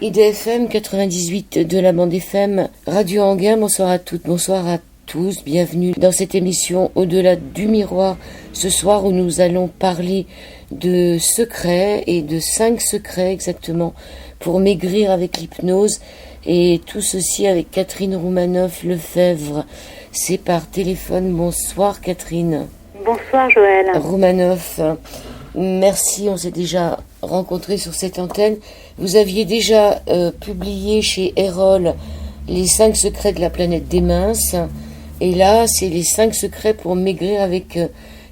IDFM 98 de la bande FM, Radio Anguin, bonsoir à toutes, bonsoir à tous, bienvenue dans cette émission Au-delà du miroir, ce soir où nous allons parler de secrets et de 5 secrets exactement pour maigrir avec l'hypnose, et tout ceci avec Catherine Roumanoff-Lefebvre. C'est par téléphone. Bonsoir Catherine. Bonsoir Joël. Roumanoff, merci, on s'est déjà rencontrés sur cette antenne. Vous aviez déjà publié chez Erol les 5 secrets de la planète des minces. Et là, c'est les 5 secrets pour maigrir avec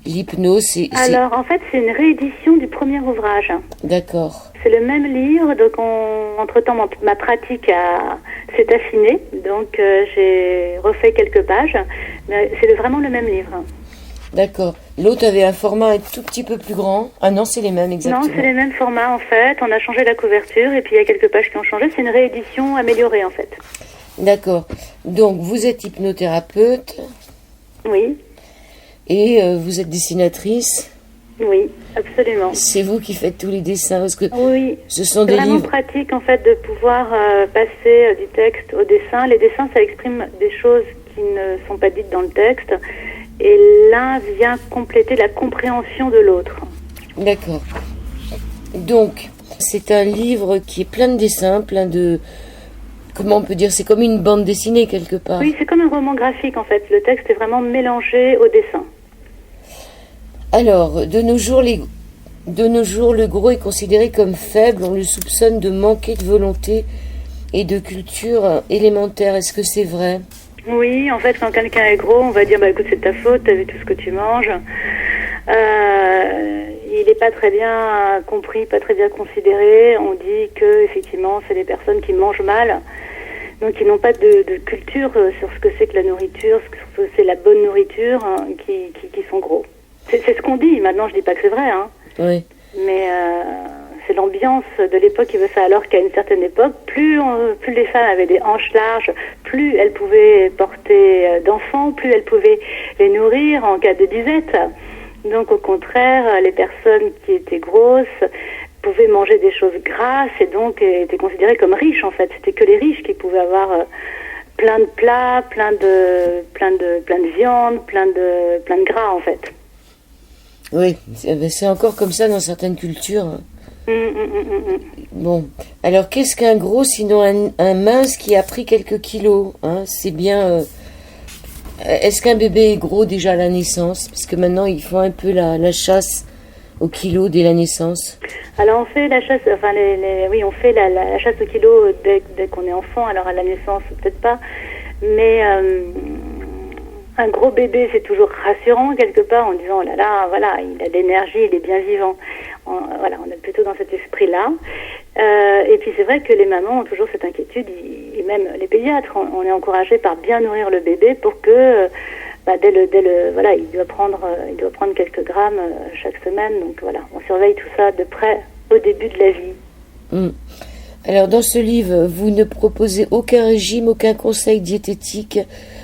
l'hypnose. Alors, en fait, c'est une réédition du premier ouvrage. D'accord. C'est le même livre, donc entre-temps, ma pratique s'est affinée. Donc, j'ai refait quelques pages. Mais c'est vraiment le même livre. D'accord. L'autre avait un format un tout petit peu plus grand. Ah non, c'est les mêmes exactement. Non, c'est les mêmes formats en fait. On a changé la couverture et puis il y a quelques pages qui ont changé. C'est une réédition améliorée en fait. D'accord. Donc vous êtes hypnothérapeute. Oui. Et vous êtes dessinatrice. Oui, absolument. C'est vous qui faites tous les dessins parce que oui. Ce sont des livres. C'est vraiment pratique en fait de pouvoir passer du texte au dessin. Les dessins, ça exprime des choses qui ne sont pas dites dans le texte. Et l'un vient compléter la compréhension de l'autre. D'accord. Donc, c'est un livre qui est plein de dessins, plein de... Comment on peut dire? C'est comme une bande dessinée quelque part. Oui, c'est comme un roman graphique en fait. Le texte est vraiment mélangé au dessin. Alors, de nos jours, le gros est considéré comme faible. On le soupçonne de manquer de volonté et de culture élémentaire. Est-ce que c'est vrai? Oui, en fait, quand quelqu'un est gros, on va dire, écoute, c'est ta faute, t'as vu tout ce que tu manges. Il n'est pas très bien compris, pas très bien considéré. On dit que, effectivement, c'est des personnes qui mangent mal, donc qui n'ont pas de culture sur ce que c'est que la nourriture, ce que c'est la bonne nourriture, hein, qui sont gros. C'est ce qu'on dit. Maintenant, je dis pas que c'est vrai, hein. Oui. Mais c'est l'ambiance de l'époque qui veut ça. Alors qu'à une certaine époque, plus les femmes avaient des hanches larges, plus elles pouvaient porter d'enfants, plus elles pouvaient les nourrir en cas de disette. Donc au contraire, les personnes qui étaient grosses pouvaient manger des choses grasses et donc étaient considérées comme riches en fait. C'était que les riches qui pouvaient avoir plein de plats, plein de viande, plein de gras en fait. Oui, c'est encore comme ça dans certaines cultures. Bon, alors qu'est-ce qu'un gros sinon un mince qui a pris quelques kilos, hein? C'est bien. Est-ce qu'un bébé est gros déjà à la naissance? Parce que maintenant ils font un peu la chasse au kilo dès la naissance. Alors on fait la chasse, enfin oui, on fait la chasse au kilo dès qu'on est enfant. Alors à la naissance peut-être pas, mais un gros bébé, c'est toujours rassurant quelque part en disant oh là là, voilà, il a de l'énergie, il est bien vivant. Voilà, on est plutôt dans cet esprit-là. Et puis c'est vrai que les mamans ont toujours cette inquiétude, et même les pédiatres, on est encouragé par bien nourrir le bébé pour que voilà, il doit prendre quelques grammes chaque semaine. Donc voilà, on surveille tout ça de près au début de la vie. Alors dans ce livre, vous ne proposez aucun régime, aucun conseil diététique.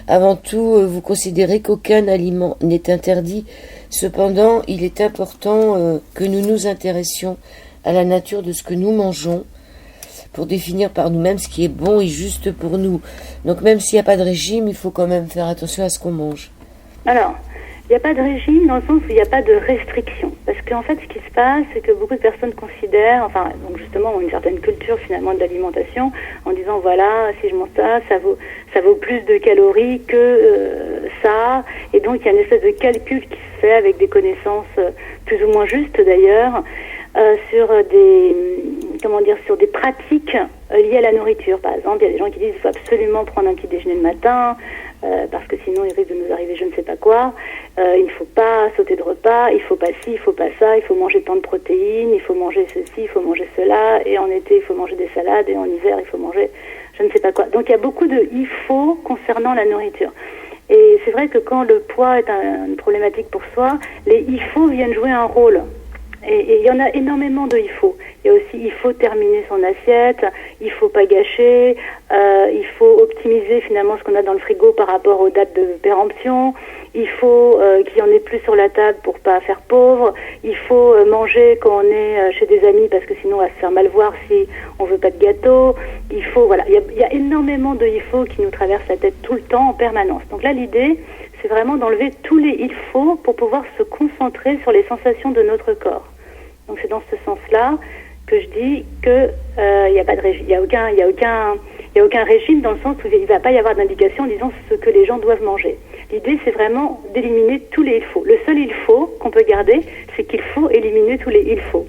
Avant tout, vous considérez qu'aucun aliment n'est interdit. Cependant, il est important que nous nous intéressions à la nature de ce que nous mangeons pour définir par nous-mêmes ce qui est bon et juste pour nous. Donc même s'il n'y a pas de régime, il faut quand même faire attention à ce qu'on mange. Alors, il n'y a pas de régime dans le sens où il n'y a pas de restriction. Parce qu'en fait, ce qui se passe, c'est que beaucoup de personnes considèrent, enfin, donc justement, ont une certaine culture finalement de l'alimentation, en disant, voilà, si je mange ça, ça vaut plus de calories que ça. Et donc, il y a une espèce de calcul qui se fait avec des connaissances plus ou moins justes d'ailleurs, sur des pratiques liées à la nourriture. Par exemple, il y a des gens qui disent, il faut absolument prendre un petit déjeuner le matin, parce que sinon il risque de nous arriver je ne sais pas quoi. Il ne faut pas sauter de repas, il ne faut pas ci, il ne faut pas ça, il faut manger tant de protéines, il faut manger ceci, il faut manger cela, et en été il faut manger des salades, et en hiver il faut manger je ne sais pas quoi. Donc il y a beaucoup de il faut concernant la nourriture. Et c'est vrai que quand le poids est une problématique pour soi, les il faut viennent jouer un rôle. Et il y en a énormément de il faut. Il y a aussi il faut terminer son assiette, il faut pas gâcher, il faut optimiser finalement ce qu'on a dans le frigo par rapport aux dates de péremption, il faut qu'il y en ait plus sur la table pour pas faire pauvre, il faut manger quand on est chez des amis parce que sinon on va se faire mal voir si on veut pas de gâteau, il faut, voilà, il y a énormément de il faut qui nous traversent la tête tout le temps en permanence. Donc là l'idée c'est vraiment d'enlever tous les il faut pour pouvoir se concentrer sur les sensations de notre corps. Donc c'est dans ce sens-là que je dis que il y a pas de régime, il y a aucun régime dans le sens où il va pas y avoir d'indication en disant ce que les gens doivent manger. L'idée c'est vraiment d'éliminer tous les il faut. Le seul il faut qu'on peut garder, c'est qu'il faut éliminer tous les il faut.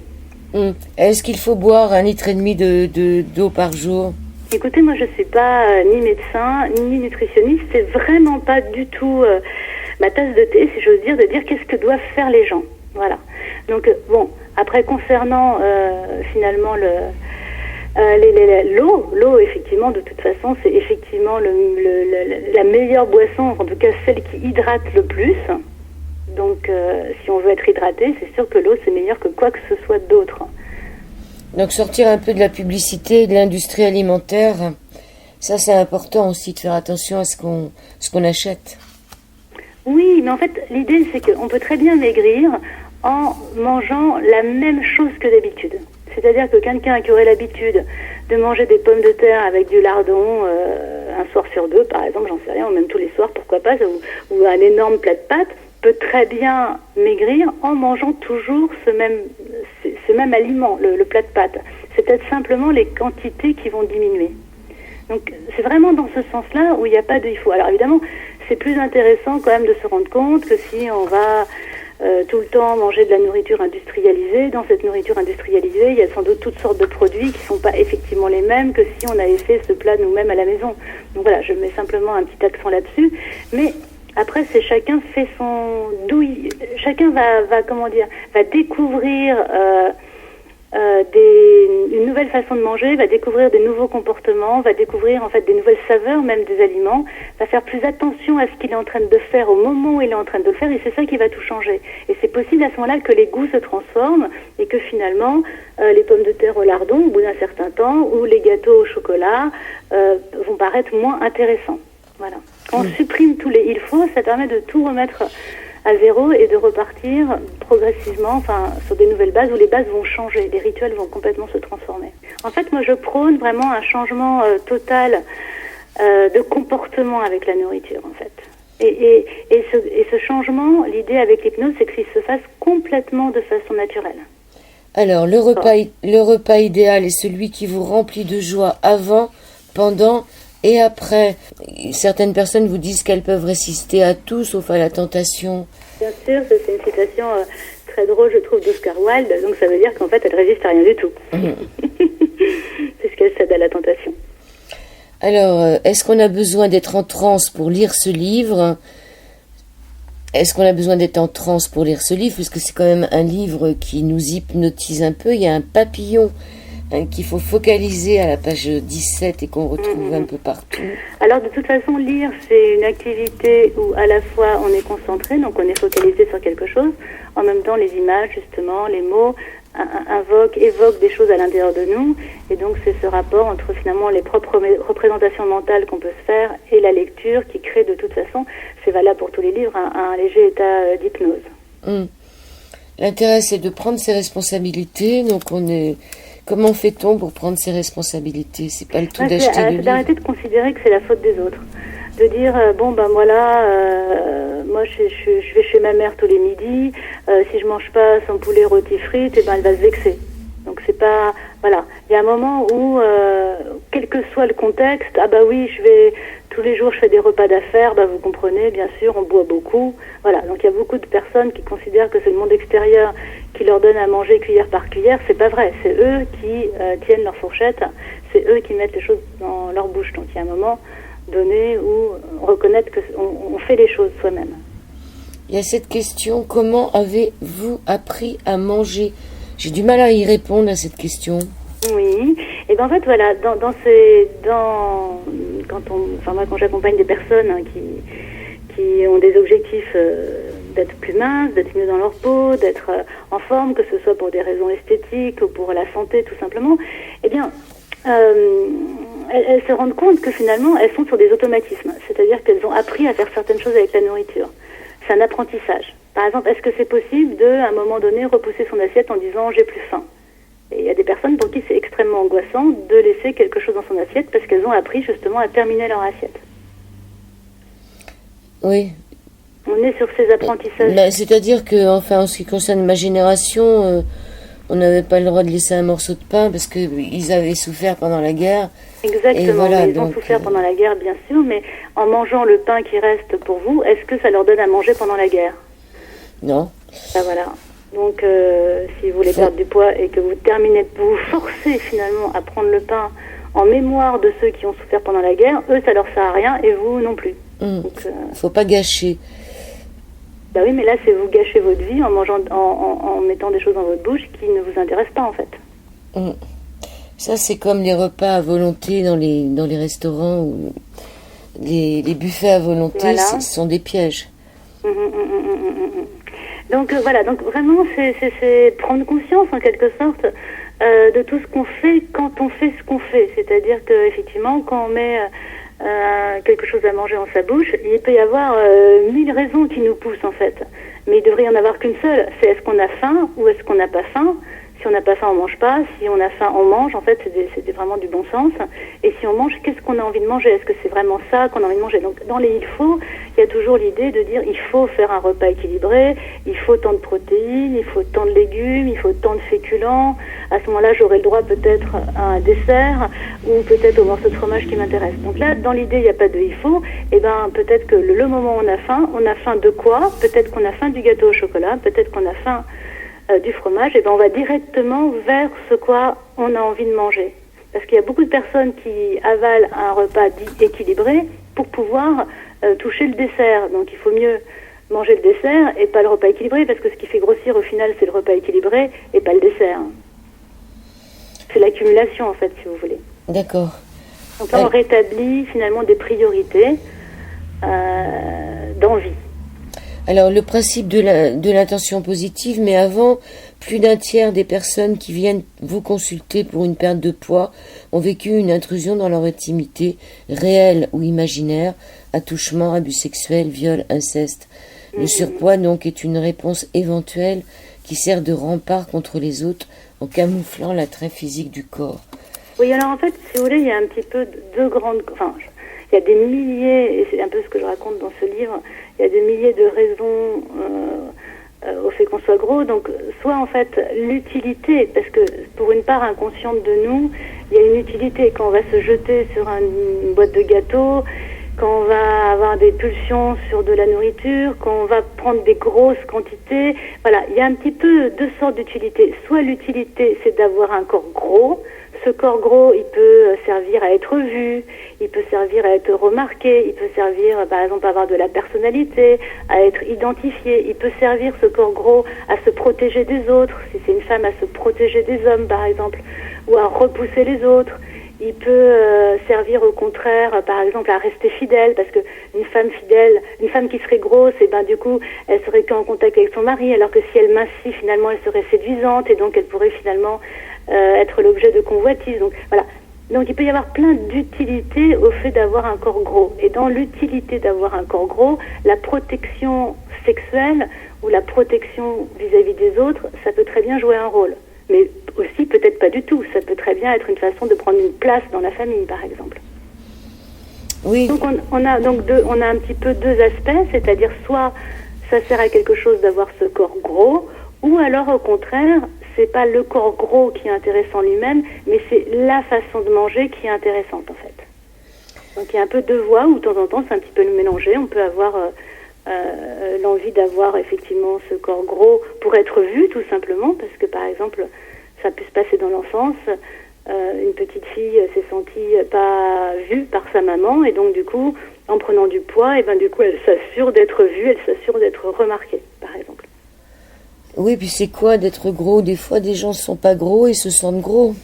Est-ce qu'il faut boire 1,5 litre d'eau par jour? Écoutez, moi je suis pas ni médecin ni nutritionniste, c'est vraiment pas du tout ma tasse de thé, si j'ose dire, de dire qu'est-ce que doivent faire les gens. Voilà. Donc bon, après concernant finalement l'eau effectivement de toute façon c'est effectivement la meilleure boisson, en tout cas celle qui hydrate le plus. Donc si on veut être hydraté, c'est sûr que l'eau c'est meilleur que quoi que ce soit d'autre. Donc sortir un peu de la publicité, de l'industrie alimentaire, ça c'est important aussi de faire attention à ce qu'on achète. Oui, mais en fait l'idée c'est qu'on peut très bien maigrir en mangeant la même chose que d'habitude. C'est-à-dire que quelqu'un qui aurait l'habitude de manger des pommes de terre avec du lardon un soir sur deux, par exemple, j'en sais rien, ou même tous les soirs, pourquoi pas, ou un énorme plat de pâtes, peut très bien maigrir en mangeant toujours ce même aliment, le plat de pâtes. C'est peut-être simplement les quantités qui vont diminuer. Donc c'est vraiment dans ce sens-là où il n'y a pas de il faut. Alors évidemment, c'est plus intéressant quand même de se rendre compte que si on va tout le temps manger de la nourriture industrialisée, dans cette nourriture industrialisée, il y a sans doute toutes sortes de produits qui ne sont pas effectivement les mêmes que si on avait fait ce plat nous-mêmes à la maison. Donc voilà, je mets simplement un petit accent là-dessus. Mais après, c'est chacun fait son douille. Chacun va découvrir une nouvelle façon de manger, va découvrir des nouveaux comportements, va découvrir en fait des nouvelles saveurs même des aliments, va faire plus attention à ce qu'il est en train de faire au moment où il est en train de le faire, et c'est ça qui va tout changer. Et c'est possible à ce moment-là que les goûts se transforment et que finalement les pommes de terre au lardon au bout d'un certain temps ou les gâteaux au chocolat vont paraître moins intéressants. Voilà. Quand on supprime tous les il faut, ça permet de tout remettre à zéro et de repartir progressivement, sur des nouvelles bases où les bases vont changer, les rituels vont complètement se transformer. En fait, moi, je prône vraiment un changement total de comportement avec la nourriture, en fait. Et ce changement, l'idée avec l'hypnose, c'est qu'il se fasse complètement de façon naturelle. Alors, le repas idéal est celui qui vous remplit de joie avant, pendant et après. Certaines personnes vous disent qu'elles peuvent résister à tout sauf à la tentation. Bien sûr, ça, c'est une citation très drôle, je trouve, d'Oscar Wilde. Donc ça veut dire qu'en fait, elle résiste à rien du tout. Puisqu'elle cède à la tentation. Alors, est-ce qu'on a besoin d'être en transe pour lire ce livre ? Est-ce qu'on a besoin d'être en transe pour lire ce livre ? Parce que c'est quand même un livre qui nous hypnotise un peu. Il y a un papillon qu'il faut focaliser à la page 17 et qu'on retrouve un peu partout. Alors de toute façon, lire, c'est une activité où à la fois on est concentré, donc on est focalisé sur quelque chose, en même temps les images, justement, les mots évoquent des choses à l'intérieur de nous, et donc c'est ce rapport entre finalement les propres représentations mentales qu'on peut se faire et la lecture qui crée de toute façon, c'est valable pour tous les livres, un léger état d'hypnose. L'intérêt c'est de prendre ses responsabilités, donc comment fait-on pour prendre ses responsabilités ? C'est pas le tout d'acheter le livre. D'arrêter de considérer que c'est la faute des autres. De dire, moi je vais chez ma mère tous les midis, si je mange pas son poulet rôti frites, elle va se vexer. Donc c'est pas... Voilà. Il y a un moment où, quel que soit le contexte, tous les jours je fais des repas d'affaires, vous comprenez, bien sûr, on boit beaucoup. Voilà. Donc il y a beaucoup de personnes qui considèrent que c'est le monde extérieur qui leur donne à manger cuillère par cuillère. C'est pas vrai. C'est eux qui tiennent leur fourchette. C'est eux qui mettent les choses dans leur bouche. Donc il y a un moment donné où reconnaître qu'on fait les choses soi-même. Il y a cette question, comment avez-vous appris à manger ? J'ai du mal à y répondre à cette question. Oui, et en fait voilà, quand j'accompagne des personnes qui ont des objectifs d'être plus minces, d'être mieux dans leur peau, d'être en forme, que ce soit pour des raisons esthétiques ou pour la santé tout simplement, eh bien, elles se rendent compte que finalement, elles sont sur des automatismes. C'est-à-dire qu'elles ont appris à faire certaines choses avec la nourriture. C'est un apprentissage. Par exemple, est-ce que c'est possible de, à un moment donné, repousser son assiette en disant « j'ai plus faim ». Et il y a des personnes pour qui c'est extrêmement angoissant de laisser quelque chose dans son assiette parce qu'elles ont appris justement à terminer leur assiette. Oui. On est sur ces apprentissages. C'est-à-dire que, enfin, en ce qui concerne ma génération, on n'avait pas le droit de laisser un morceau de pain parce qu'ils avaient souffert pendant la guerre. Exactement, et voilà, ils ont souffert pendant la guerre, bien sûr, mais en mangeant le pain qui reste pour vous, est-ce que ça leur donne à manger pendant la guerre? Non. Ben voilà. Donc, si vous voulez perdre du poids et que vous terminez, vous forcez finalement à prendre le pain en mémoire de ceux qui ont souffert pendant la guerre, eux, ça leur sert à rien et vous non plus. Donc, faut pas gâcher. Bah oui, mais là, c'est vous gâchez votre vie en mangeant, en mettant des choses dans votre bouche qui ne vous intéressent pas, en fait. Ça, c'est comme les repas à volonté dans les restaurants ou les buffets à volonté, voilà. Ce sont des pièges. Donc voilà, donc vraiment, c'est prendre conscience en quelque sorte de tout ce qu'on fait quand on fait ce qu'on fait. C'est-à-dire qu'effectivement, quand on met quelque chose à manger en sa bouche, il peut y avoir 1000 raisons qui nous poussent en fait. Mais il devrait y en avoir qu'une seule, c'est est-ce qu'on a faim ou est-ce qu'on n'a pas faim? Si on n'a pas faim, on mange pas. Si on a faim, on mange. En fait, c'est vraiment du bon sens. Et si on mange, qu'est-ce qu'on a envie de manger? Est-ce que c'est vraiment ça qu'on a envie de manger? Donc, dans les il faut, il y a toujours l'idée de dire il faut faire un repas équilibré, il faut tant de protéines, il faut tant de légumes, il faut tant de féculents. À ce moment-là, j'aurai le droit peut-être à un dessert ou peut-être au morceau de fromage qui m'intéresse. Donc là, dans l'idée, il n'y a pas de il faut. Et ben, peut-être que le moment où on a faim de quoi? Peut-être qu'on a faim du gâteau au chocolat, peut-être qu'on a faim du fromage, et ben on va directement vers ce quoi on a envie de manger. Parce qu'il y a beaucoup de personnes qui avalent un repas dit équilibré pour pouvoir toucher le dessert. Donc il faut mieux manger le dessert et pas le repas équilibré, parce que ce qui fait grossir au final, c'est le repas équilibré et pas le dessert. C'est l'accumulation en fait, si vous voulez. D'accord. Donc là, on rétablit finalement des priorités d'envie. Alors, le principe de l'intention positive, mais avant, plus d'un tiers des personnes qui viennent vous consulter pour une perte de poids ont vécu une intrusion dans leur intimité, réelle ou imaginaire, attouchement, abus sexuels, viol, inceste. Le surpoids, donc, est une réponse éventuelle qui sert de rempart contre les autres en camouflant l'attrait physique du corps. Oui, alors en fait, si vous voulez, il y a un petit peu deux grandes... Enfin, il y a des milliers, et c'est un peu ce que je raconte dans ce livre, il y a des milliers de raisons au fait qu'on soit gros. Donc, soit en fait l'utilité, parce que pour une part inconsciente de nous, il y a une utilité. Quand on va se jeter sur une boîte de gâteaux, quand on va avoir des pulsions sur de la nourriture, quand on va prendre des grosses quantités, voilà, il y a un petit peu deux sortes d'utilité. Soit l'utilité, c'est d'avoir un corps gros. Ce corps gros, il peut servir à être vu, il peut servir à être remarqué, il peut servir, par exemple, à avoir de la personnalité, à être identifié. Il peut servir, ce corps gros, à se protéger des autres, si c'est une femme, à se protéger des hommes, par exemple, ou à repousser les autres. Il peut servir au contraire, par exemple, à rester fidèle, parce que une femme fidèle, une femme qui serait grosse, et ben du coup, elle serait qu'en contact avec son mari, alors que si elle mincit, finalement, elle serait séduisante, et donc elle pourrait finalement être l'objet de convoitise. Donc voilà. Donc il peut y avoir plein d'utilités au fait d'avoir un corps gros. Et dans l'utilité d'avoir un corps gros, la protection sexuelle ou la protection vis-à-vis des autres, ça peut très bien jouer un rôle. Mais aussi peut-être pas du tout. Ça peut très bien être une façon de prendre une place dans la famille, par exemple. Oui. Donc on a un petit peu deux aspects, c'est-à-dire soit ça sert à quelque chose d'avoir ce corps gros, ou alors au contraire, c'est pas le corps gros qui est intéressant lui-même, mais c'est la façon de manger qui est intéressante en fait. Donc il y a un peu deux voies où de temps en temps c'est un petit peu le mélanger. On peut avoir l'envie d'avoir effectivement ce corps gros pour être vu tout simplement, parce que par exemple ça peut se passer dans l'enfance. Une petite fille s'est sentie pas vue par sa maman et donc du coup en prenant du poids, et ben du coup elle s'assure d'être vue, elle s'assure d'être remarquée par exemple. Oui, puis c'est quoi d'être gros? Des fois, des gens ne sont pas gros et se sentent gros.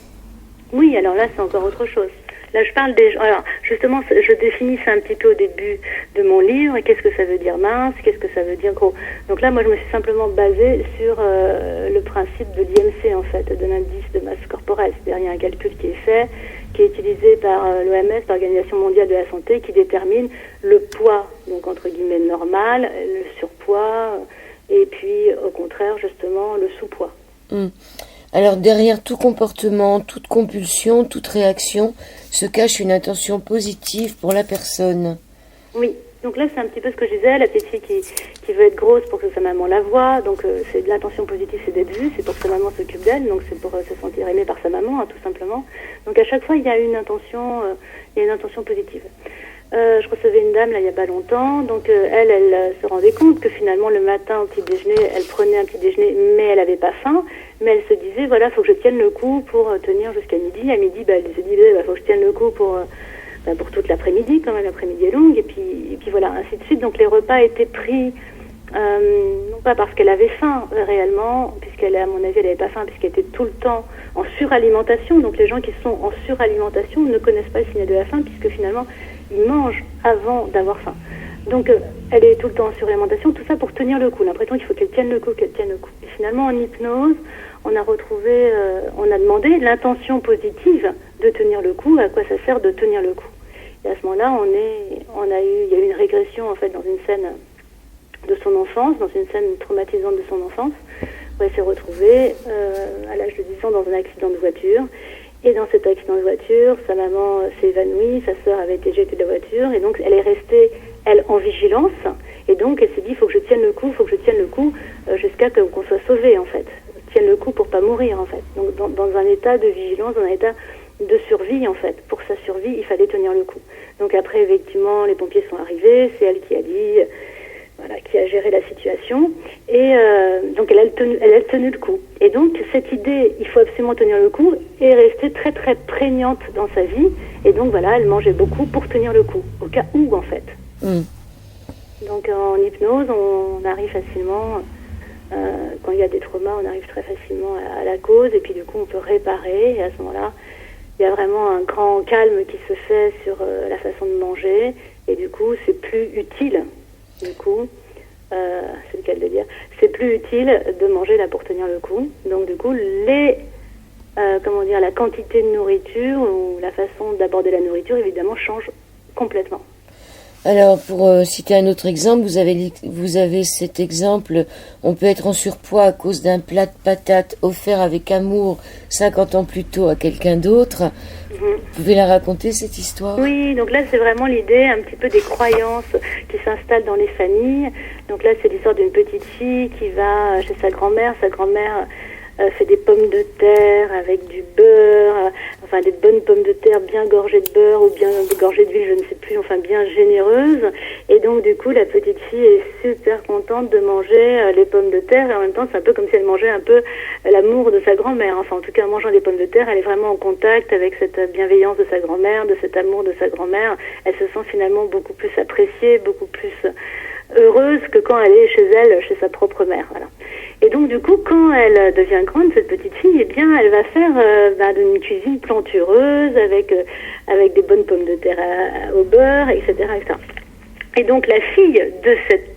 Oui, alors là, c'est encore autre chose. Là, je parle des gens... Alors, justement, je définis ça un petit peu au début de mon livre. Qu'est-ce que ça veut dire mince? Qu'est-ce que ça veut dire gros? Donc là, moi, je me suis simplement basée sur le principe de l'IMC, en fait, de l'indice de masse corporelle. C'est-à-dire, il y a un calcul qui est fait, qui est utilisé par l'OMS, l'Organisation mondiale de la santé, qui détermine le poids, donc entre guillemets normal, le surpoids, et puis au contraire, justement, le sous-poids. Alors derrière tout comportement, toute compulsion, toute réaction, se cache une intention positive pour la personne. Oui, donc là c'est un petit peu ce que je disais, la petite fille qui veut être grosse pour que sa maman la voie, donc c'est de l'intention positive, c'est d'être vue, c'est pour que sa maman s'occupe d'elle, donc c'est pour se sentir aimée par sa maman, hein, tout simplement. Donc à chaque fois il y a une intention positive. Je recevais une dame là il y a pas longtemps, donc elle se rendait compte que finalement le matin au petit déjeuner, elle prenait un petit déjeuner, mais elle avait pas faim, mais elle se disait voilà, faut que je tienne le coup pour tenir jusqu'à midi. À midi, elle se disait faut que je tienne le coup pour toute l'après-midi, quand même l'après-midi est longue, et puis voilà, ainsi de suite. Donc les repas étaient pris non pas parce qu'elle avait faim réellement, puisqu'elle, à mon avis, elle n'avait pas faim, puisqu'elle était tout le temps en suralimentation. Donc les gens qui sont en suralimentation ne connaissent pas le signal de la faim, puisque finalement ils mangent avant d'avoir faim. Donc elle est tout le temps en suralimentation, tout ça pour tenir le coup. L'impression qu'il faut qu'elle tienne le coup, Et finalement en hypnose, on a retrouvé, on a demandé l'intention positive de tenir le coup, à quoi ça sert de tenir le coup. Et à ce moment-là, il y a eu une régression en fait dans une scène de son enfance, dans une scène traumatisante de son enfance, où elle s'est retrouvée à l'âge de 10 ans dans un accident de voiture. Et dans cet accident de voiture, sa maman s'est évanouie, sa sœur avait été jetée de la voiture, et donc elle est restée, elle, en vigilance, et donc elle s'est dit, il faut que je tienne le coup, jusqu'à qu'on soit sauvé, en fait. Tienne le coup pour pas mourir, en fait. Donc dans un état de vigilance, dans un état de survie, en fait. Pour sa survie, il fallait tenir le coup. Donc après, effectivement, les pompiers sont arrivés, c'est elle qui a dit... qui a géré la situation, et donc elle a tenu le coup. Et donc cette idée, il faut absolument tenir le coup, est restée très très prégnante dans sa vie, et donc voilà, elle mangeait beaucoup pour tenir le coup, au cas où en fait. Donc en hypnose, on arrive facilement, quand il y a des traumas, on arrive très facilement à la cause, et puis du coup on peut réparer, et à ce moment-là, il y a vraiment un grand calme qui se fait sur la façon de manger, et du coup c'est plus utile. Du coup, c'est le cas de le dire, c'est plus utile de manger là pour tenir le coup. Donc du coup, la quantité de nourriture ou la façon d'aborder la nourriture, évidemment, change complètement. Alors, pour citer un autre exemple, vous avez cet exemple, on peut être en surpoids à cause d'un plat de patates offert avec amour 50 ans plus tôt à quelqu'un d'autre. Vous pouvez la raconter, cette histoire? Oui, donc là, c'est vraiment l'idée un petit peu des croyances qui s'installent dans les familles. Donc là, c'est l'histoire d'une petite fille qui va chez sa grand-mère. Sa grand-mère fait des pommes de terre avec du beurre, enfin des bonnes pommes de terre bien gorgées de beurre ou bien gorgées d'huile, je ne sais plus, enfin bien généreuses. Et donc du coup, la petite fille est super contente de manger les pommes de terre, et en même temps, c'est un peu comme si elle mangeait un peu l'amour de sa grand-mère. Enfin, en tout cas, en mangeant des pommes de terre, elle est vraiment en contact avec cette bienveillance de sa grand-mère, de cet amour de sa grand-mère. Elle se sent finalement beaucoup plus appréciée, beaucoup plus heureuse que quand elle est chez elle, chez sa propre mère. Voilà. Et donc du coup, quand elle devient grande, cette petite fille, eh bien, elle va faire une cuisine plantureuse avec des bonnes pommes de terre au beurre, etc., etc. Et donc la fille de cette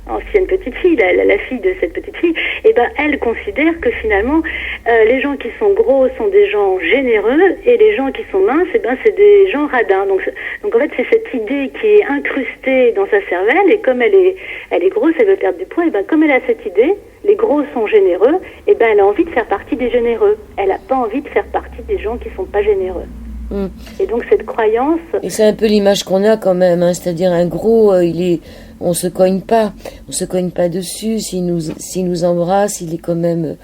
ancienne petite fille, la fille de cette petite fille, eh ben, elle considère que finalement, les gens qui sont gros sont des gens généreux, et les gens qui sont minces, eh ben, c'est des gens radins. Donc en fait, c'est cette idée qui est incrustée dans sa cervelle, et comme elle est grosse, elle veut perdre du poids, et ben, comme elle a cette idée, les gros sont généreux, et ben, elle a envie de faire partie des généreux. Elle n'a pas envie de faire partie des gens qui sont pas généreux. Et donc cette croyance... Et c'est un peu l'image qu'on a quand même, hein, c'est-à-dire un gros, on se cogne pas dessus, s'il nous embrasse, il est quand même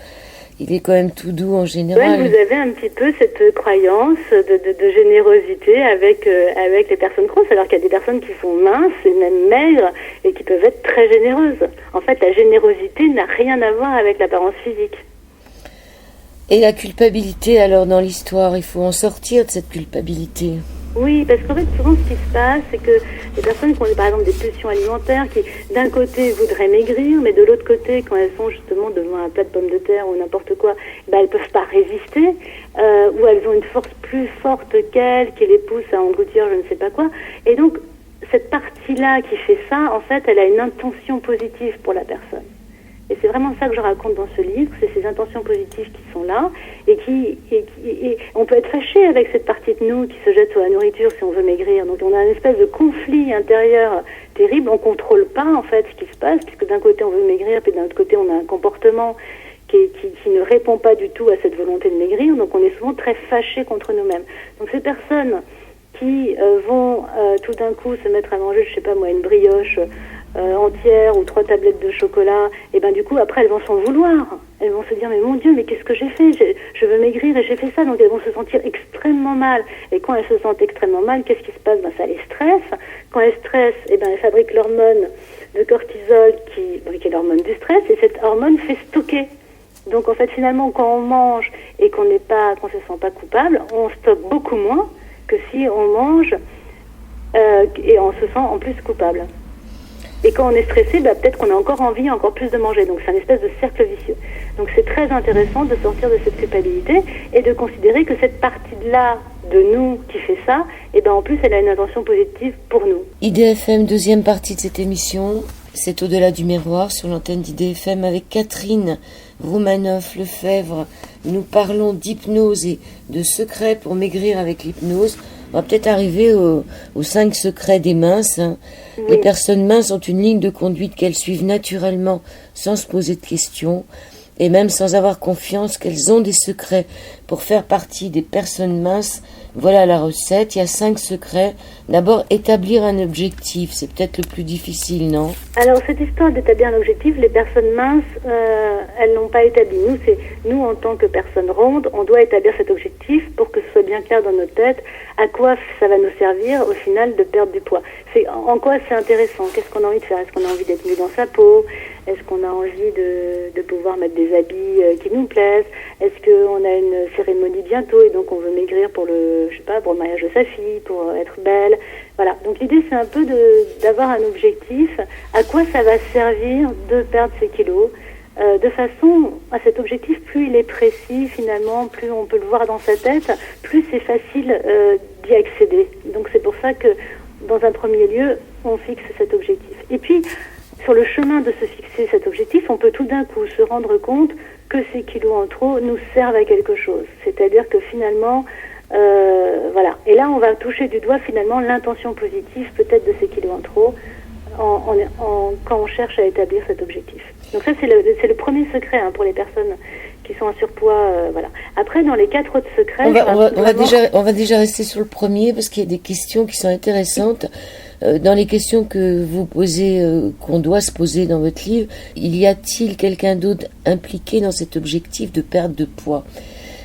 tout doux en général. Ouais, vous avez un petit peu cette croyance de générosité avec les personnes grosses, alors qu'il y a des personnes qui sont minces et même maigres et qui peuvent être très généreuses. En fait, la générosité n'a rien à voir avec l'apparence physique. Et la culpabilité, alors, dans l'histoire, il faut en sortir de cette culpabilité. Oui, parce qu'en fait, souvent, ce qui se passe, c'est que les personnes qui ont, par exemple, des pulsions alimentaires, qui, d'un côté, voudraient maigrir, mais de l'autre côté, quand elles sont justement devant un plat de pommes de terre ou n'importe quoi, elles peuvent pas résister. où elles ont une force plus forte qu'elles, qui les pousse à engloutir je ne sais pas quoi. Et donc, cette partie-là qui fait ça, en fait, elle a une intention positive pour la personne. Et c'est vraiment ça que je raconte dans ce livre, c'est ces intentions positives qui sont là, et on peut être fâché avec cette partie de nous qui se jette sur la nourriture si on veut maigrir. Donc on a une espèce de conflit intérieur terrible, on contrôle pas en fait ce qui se passe, puisque d'un côté on veut maigrir, puis d'un autre côté on a un comportement qui ne répond pas du tout à cette volonté de maigrir, donc on est souvent très fâché contre nous-mêmes. Donc ces personnes qui vont tout d'un coup se mettre à manger, je sais pas moi, une brioche entière ou 3 tablettes de chocolat, et ben du coup après elles vont s'en vouloir, elles vont se dire mais mon Dieu, mais qu'est-ce que j'ai fait, je veux maigrir et j'ai fait ça, donc elles vont se sentir extrêmement mal. Et quand elles se sentent extrêmement mal, qu'est-ce qui se passe? Ben ça les stresse. Quand elles stressent, et ben elles fabriquent l'hormone de cortisol qui est l'hormone du stress, et cette hormone fait stocker. Donc en fait finalement quand on mange et qu'on se sent pas coupable, on stocke beaucoup moins que si on mange et on se sent en plus coupable. Et quand on est stressé, peut-être qu'on a encore envie, encore plus de manger. Donc c'est un espèce de cercle vicieux. Donc c'est très intéressant de sortir de cette culpabilité et de considérer que cette partie-là de nous qui fait ça, et ben en plus elle a une intention positive pour nous. IDFM, deuxième partie de cette émission, c'est Au-delà du miroir sur l'antenne d'IDFM avec Catherine Roumanoff-Lefebvre. Nous parlons d'hypnose et de secrets pour maigrir avec l'hypnose. On va peut-être arriver aux 5 secrets des minces. Hein. Oui. Les personnes minces ont une ligne de conduite qu'elles suivent naturellement sans se poser de questions et même sans avoir confiance qu'elles ont des secrets pour faire partie des personnes minces. Voilà la recette. Il y a 5 secrets. D'abord, établir un objectif. C'est peut-être le plus difficile, non? Alors, cette histoire d'établir un objectif, les personnes minces, elles l'ont pas établi. Nous, en tant que personnes rondes, on doit établir cet objectif pour que ce soit bien clair dans notre tête à quoi ça va nous servir, au final, de perdre du poids. En quoi c'est intéressant? Qu'est-ce qu'on a envie de faire? Est-ce qu'on a envie d'être mieux dans sa peau? Est-ce qu'on a envie de pouvoir mettre des habits qui nous plaisent? Est-ce qu'on a une cérémonie bientôt et donc on veut maigrir pour le mariage de sa fille, pour être belle? Voilà. Donc l'idée c'est un peu d'avoir un objectif. À quoi ça va servir de perdre ces kilos? De façon à cet objectif, plus il est précis finalement, plus on peut le voir dans sa tête, plus c'est facile d'y accéder. Donc c'est pour ça que dans un premier lieu, on fixe cet objectif. Et puis, sur le chemin de se fixer cet objectif, on peut tout d'un coup se rendre compte que ces kilos en trop nous servent à quelque chose. C'est-à-dire que finalement, voilà. Et là, on va toucher du doigt finalement l'intention positive peut-être de ces kilos en trop quand on cherche à établir cet objectif. Donc ça, c'est le premier secret pour les personnes qui sont en surpoids. Voilà. Après, dans les 4 autres secrets... On va déjà rester sur le premier parce qu'il y a des questions qui sont intéressantes. Dans les questions que vous posez, qu'on doit se poser dans votre livre, y a-t-il quelqu'un d'autre impliqué dans cet objectif de perte de poids?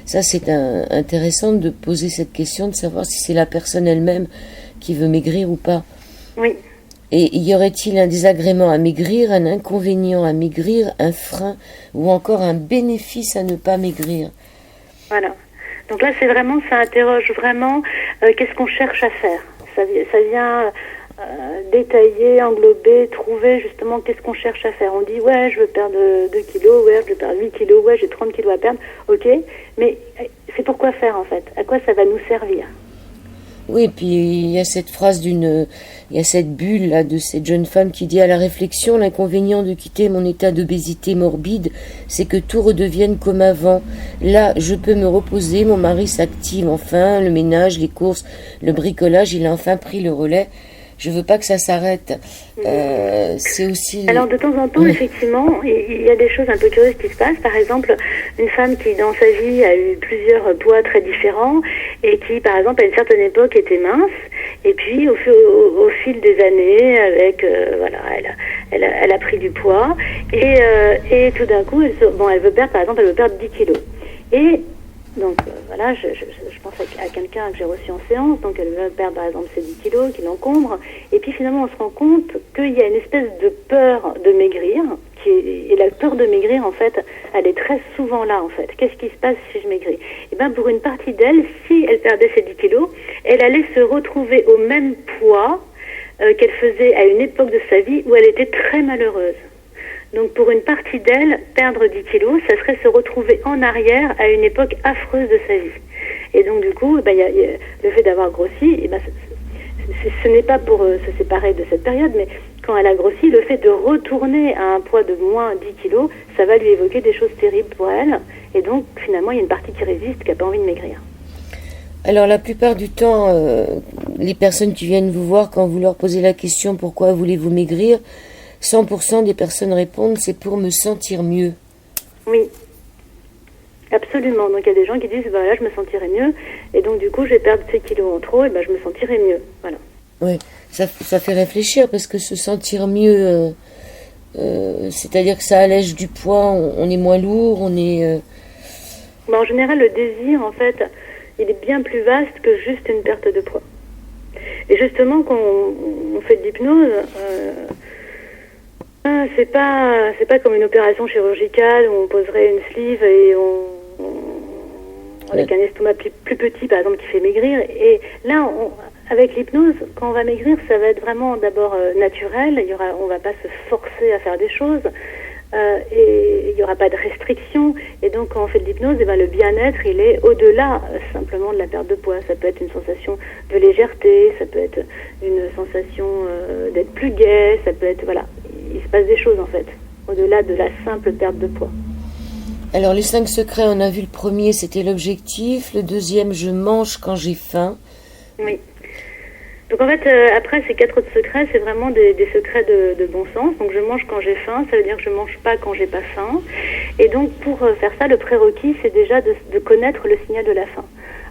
Ça, c'est intéressant de poser cette question, de savoir si c'est la personne elle-même qui veut maigrir ou pas. Oui. Et y aurait-il un désagrément à maigrir, un inconvénient à maigrir, un frein ou encore un bénéfice à ne pas maigrir? Voilà. Donc là, ça interroge vraiment qu'est-ce qu'on cherche à faire. Ça vient détailler, englober, trouver justement qu'est-ce qu'on cherche à faire. On dit ouais, je veux perdre 2 kilos, ouais, je veux perdre 8 kilos, ouais, j'ai 30 kilos à perdre. Ok, mais c'est pourquoi faire en fait? À quoi ça va nous servir? Oui, puis il y a cette phrase il y a cette bulle là de cette jeune femme qui dit: à la réflexion, l'inconvénient de quitter mon état d'obésité morbide, c'est que tout redevienne comme avant. Là, je peux me reposer, mon mari s'active enfin, le ménage, les courses, le bricolage, il a enfin pris le relais. Je veux pas que ça s'arrête. C'est aussi... Alors de temps en temps, effectivement, il y a des choses un peu curieuses qui se passent. Par exemple, une femme qui dans sa vie a eu plusieurs poids très différents et qui, par exemple, à une certaine époque était mince. Et puis au fil des années, avec elle a pris du poids et tout d'un coup, elle veut perdre 10 kilos. Et donc voilà, je pense à quelqu'un que j'ai reçu en séance, donc elle veut perdre par exemple ses 10 kilos qui l'encombrent, et puis finalement on se rend compte qu'il y a une espèce de peur de maigrir, et la peur de maigrir en fait, elle est très souvent là en fait. Qu'est-ce qui se passe si je maigris? Et bien pour une partie d'elle, si elle perdait ses 10 kilos, elle allait se retrouver au même poids qu'elle faisait à une époque de sa vie où elle était très malheureuse. Donc pour une partie d'elle, perdre 10 kilos, ça serait se retrouver en arrière à une époque affreuse de sa vie. Et donc du coup, le fait d'avoir grossi, ce n'est pas pour se séparer de cette période, mais quand elle a grossi, le fait de retourner à un poids de moins 10 kilos, ça va lui évoquer des choses terribles pour elle. Et donc finalement, il y a une partie qui résiste, qui n'a pas envie de maigrir. Alors la plupart du temps, les personnes qui viennent vous voir, quand vous leur posez la question pourquoi voulez-vous maigrir, 100% des personnes répondent c'est pour me sentir mieux. Oui, absolument. Donc il y a des gens qui disent là je me sentirais mieux et donc du coup je vais perdre ces kilos en trop et je me sentirais mieux. Voilà. Oui, ça fait réfléchir parce que se sentir mieux, c'est-à-dire que ça allège du poids, on est moins lourd, on est... En général le désir en fait il est bien plus vaste que juste une perte de poids. Et justement quand on fait de l'hypnose... c'est pas comme une opération chirurgicale où on poserait une sleeve et avec un estomac plus petit par exemple qui fait maigrir. Et là, avec l'hypnose, quand on va maigrir, ça va être vraiment d'abord naturel. On va pas se forcer à faire des choses et il y aura pas de restrictions. Et donc quand on fait de l'hypnose, le bien-être il est au-delà simplement de la perte de poids. Ça peut être une sensation de légèreté, ça peut être une sensation d'être plus gai, ça peut être il se passe des choses en fait, au-delà de la simple perte de poids. Alors les 5 secrets, on a vu le premier, c'était l'objectif. Le deuxième, je mange quand j'ai faim. Oui. Donc en fait, après ces 4 autres secrets, c'est vraiment des secrets de bon sens. Donc je mange quand j'ai faim, ça veut dire que je mange pas quand j'ai pas faim. Et donc pour faire ça, le prérequis, c'est déjà de connaître le signal de la faim.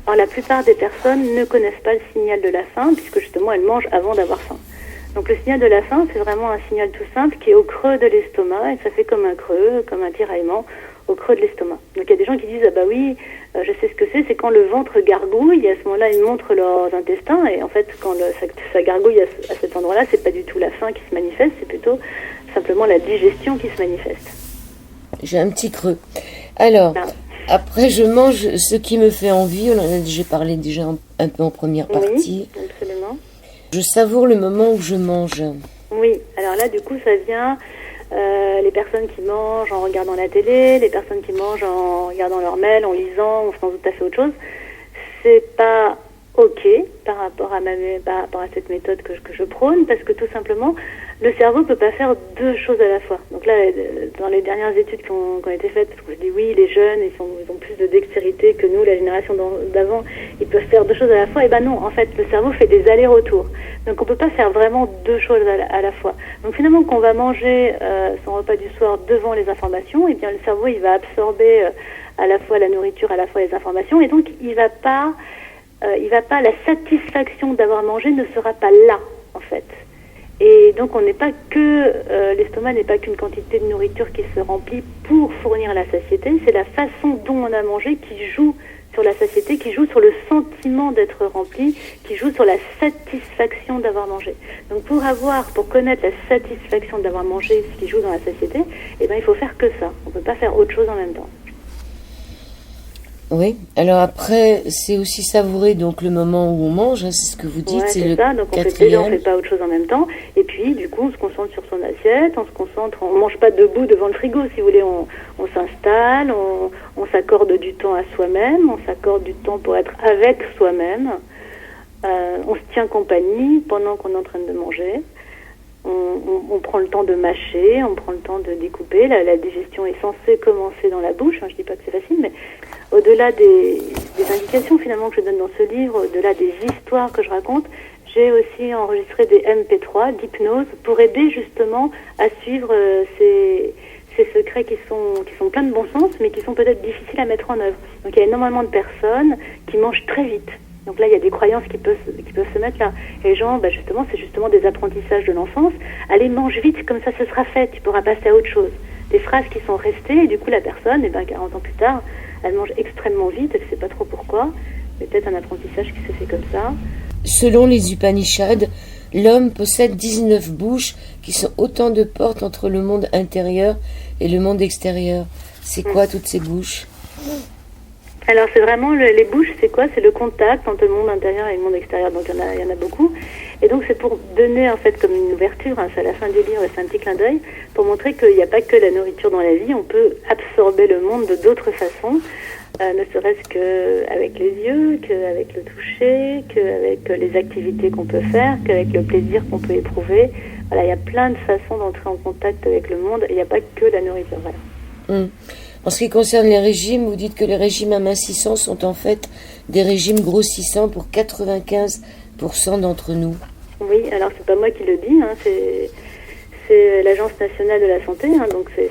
Alors la plupart des personnes ne connaissent pas le signal de la faim, puisque justement elles mangent avant d'avoir faim. Donc le signal de la faim, c'est vraiment un signal tout simple qui est au creux de l'estomac et ça fait comme un creux, comme un tiraillement au creux de l'estomac. Donc il y a des gens qui disent oui, je sais ce que c'est quand le ventre gargouille et à ce moment-là ils montrent leurs intestins et en fait quand ça gargouille à cet endroit-là, c'est pas du tout la faim qui se manifeste, c'est plutôt simplement la digestion qui se manifeste. J'ai un petit creux. Alors, après je mange ce qui me fait envie, on en a déjà parlé un peu en première partie. Oui, absolument. Je savoure le moment où je mange. Oui, alors là, du coup, ça vient les personnes qui mangent en regardant la télé, les personnes qui mangent en regardant leur mail, en lisant, en faisant tout à fait autre chose. C'est pas OK par rapport à cette méthode que je prône, parce que tout simplement, le cerveau ne peut pas faire 2 choses à la fois. Donc là, dans les dernières études qui ont été faites, parce que je dis oui, les jeunes, ils ont plus de dextérité que nous, la génération d'avant, ils peuvent faire 2 choses à la fois. Et non, en fait, le cerveau fait des allers-retours. Donc on peut pas faire vraiment 2 choses à la fois. Donc finalement, quand on va manger son repas du soir devant les informations, et bien le cerveau, il va absorber à la fois la nourriture, à la fois les informations, et donc la satisfaction d'avoir mangé ne sera pas là, en fait. Et donc l'estomac n'est pas qu'une quantité de nourriture qui se remplit pour fournir la satiété, c'est la façon dont on a mangé qui joue sur la satiété, qui joue sur le sentiment d'être rempli, qui joue sur la satisfaction d'avoir mangé. Donc pour connaître la satisfaction d'avoir mangé, ce qui joue dans la satiété, il faut faire que ça. On ne peut pas faire autre chose en même temps. Oui, alors après, c'est aussi savourer donc le moment où on mange, c'est ce que vous dites, c'est le ça. Donc on fait pas autre chose en même temps, et puis du coup on se concentre sur son assiette, on mange pas debout devant le frigo, si vous voulez, on s'installe, on s'accorde du temps à soi-même, on s'accorde du temps pour être avec soi-même, on se tient compagnie pendant qu'on est en train de manger. On prend le temps de mâcher, on prend le temps de découper. La digestion est censée commencer dans la bouche. Je dis pas que c'est facile, mais au-delà des indications finalement que je donne dans ce livre, au-delà des histoires que je raconte, j'ai aussi enregistré des MP3 d'hypnose pour aider justement à suivre ces secrets qui sont pleins de bon sens, mais qui sont peut-être difficiles à mettre en œuvre. Donc il y a énormément de personnes qui mangent très vite. Donc là, il y a des croyances qui peuvent se mettre là. Et les gens, justement, c'est justement des apprentissages de l'enfance. Allez, mange vite, comme ça, ce sera fait. Tu pourras passer à autre chose. Des phrases qui sont restées, et du coup, la personne, 40 ans plus tard, elle mange extrêmement vite, elle ne sait pas trop pourquoi. C'est peut-être un apprentissage qui se fait comme ça. Selon les Upanishads, l'homme possède 19 bouches qui sont autant de portes entre le monde intérieur et le monde extérieur. C'est quoi toutes ces bouches ? Alors c'est vraiment les bouches, c'est quoi? C'est le contact entre le monde intérieur et le monde extérieur. Donc il y en a beaucoup. Et donc c'est pour donner en fait comme une ouverture, c'est à la fin du livre, c'est un petit clin d'œil, pour montrer qu'il n'y a pas que la nourriture dans la vie, on peut absorber le monde de d'autres façons, ne serait-ce qu'avec les yeux, qu'avec le toucher, qu'avec les activités qu'on peut faire, qu'avec le plaisir qu'on peut éprouver. Voilà, il y a plein de façons d'entrer en contact avec le monde, et il n'y a pas que la nourriture. Voilà. En ce qui concerne les régimes, vous dites que les régimes amincissants sont en fait des régimes grossissants pour 95% d'entre nous. Oui, alors c'est pas moi qui le dis, c'est l'Agence nationale de la santé, donc c'est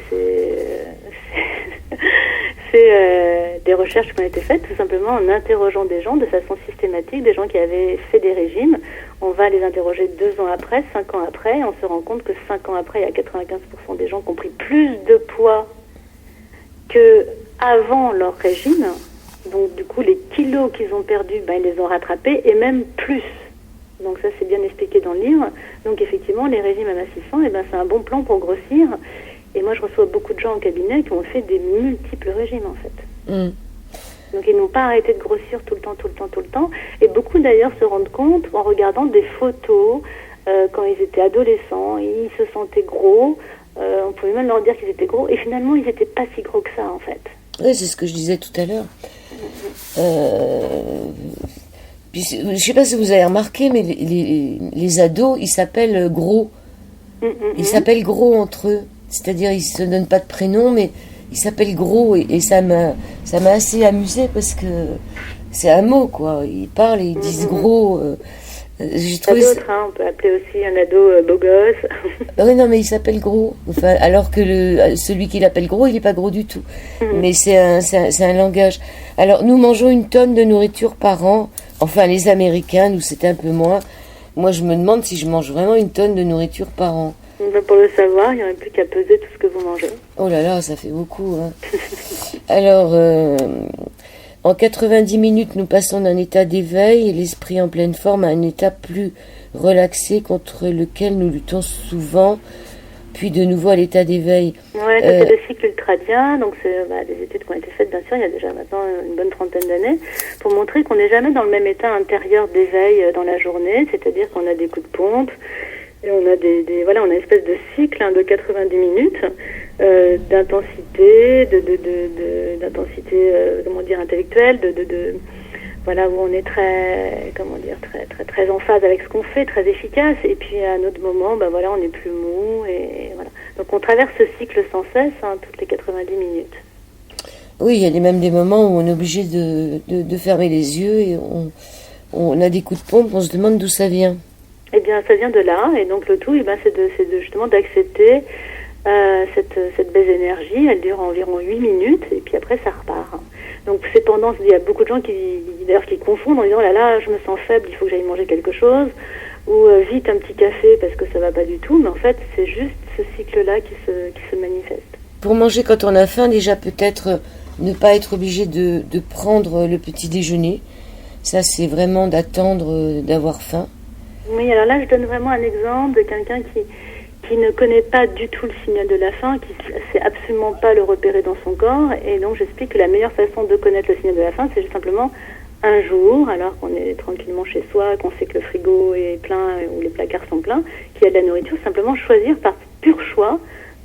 des recherches qui ont été faites tout simplement en interrogeant des gens de façon systématique, des gens qui avaient fait des régimes. On va les interroger 2 ans après, 5 ans après, et on se rend compte que 5 ans après, il y a 95% des gens qui ont pris plus de poids que avant leur régime. Donc du coup, les kilos qu'ils ont perdus, ils les ont rattrapés, et même plus. Donc ça, c'est bien expliqué dans le livre. Donc effectivement, les régimes amincissants, c'est un bon plan pour grossir. Et moi, je reçois beaucoup de gens en cabinet qui ont fait des multiples régimes, en fait. Donc ils n'ont pas arrêté de grossir tout le temps. Et beaucoup, d'ailleurs, se rendent compte en regardant des photos, quand ils étaient adolescents, ils se sentaient gros. On pouvait même leur dire qu'ils étaient gros. Et finalement, ils n'étaient pas si gros que ça, en fait. Oui, c'est ce que je disais tout à l'heure. Puis, je ne sais pas si vous avez remarqué, mais les ados, ils s'appellent gros. Ils s'appellent gros entre eux. C'est-à-dire, ils ne se donnent pas de prénom, mais ils s'appellent gros. Et ça m'a assez amusé parce que c'est un mot, quoi. Ils parlent et ils disent gros. J'ai trouvé d'autres, on peut appeler aussi un ado beau gosse. Oui, non, mais il s'appelle gros. Enfin, alors que celui qui l'appelle gros, il n'est pas gros du tout. Mais c'est un langage. Alors, nous mangeons 1 tonne de nourriture par an. Enfin, les Américains, nous, c'est un peu moins. Moi, je me demande si je mange vraiment 1 tonne de nourriture par an. Pour le savoir, il n'y aurait plus qu'à peser tout ce que vous mangez. Oh là là, ça fait beaucoup. Alors, en 90 minutes, nous passons d'un état d'éveil et l'esprit en pleine forme à un état plus relaxé contre lequel nous luttons souvent, puis de nouveau à l'état d'éveil. Oui, c'est le cycle ultradien, donc c'est des études qui ont été faites, bien sûr, il y a déjà maintenant une bonne trentaine d'années, pour montrer qu'on n'est jamais dans le même état intérieur d'éveil dans la journée, c'est-à-dire qu'on a des coups de pompe, et on a on a une espèce de cycle de 90 minutes d'intensité, intellectuelle, voilà, où on est très en phase avec ce qu'on fait, très efficace, et puis à un autre moment, on est plus mou, et voilà. Donc on traverse ce cycle sans cesse, toutes les 90 minutes. Oui, il y a même des moments où on est obligé de fermer les yeux, et on a des coups de pompe, on se demande d'où ça vient. Eh bien, ça vient de là, et donc le tout, c'est justement d'accepter cette baisse d'énergie. Elle dure environ 8 minutes, et puis après, ça repart. Donc, il y a beaucoup de gens qui confondent en disant, oh là là, je me sens faible, il faut que j'aille manger quelque chose, ou vite un petit café parce que ça va pas du tout, mais en fait, c'est juste ce cycle-là qui se manifeste. Pour manger quand on a faim, déjà peut-être ne pas être obligé de prendre le petit déjeuner. Ça, c'est vraiment d'attendre d'avoir faim. Oui, alors là, je donne vraiment un exemple de quelqu'un qui ne connaît pas du tout le signal de la faim, qui ne sait absolument pas le repérer dans son corps. Et donc, j'explique que la meilleure façon de connaître le signal de la faim, c'est juste simplement un jour, alors qu'on est tranquillement chez soi, qu'on sait que le frigo est plein ou les placards sont pleins, qu'il y a de la nourriture, simplement choisir par pur choix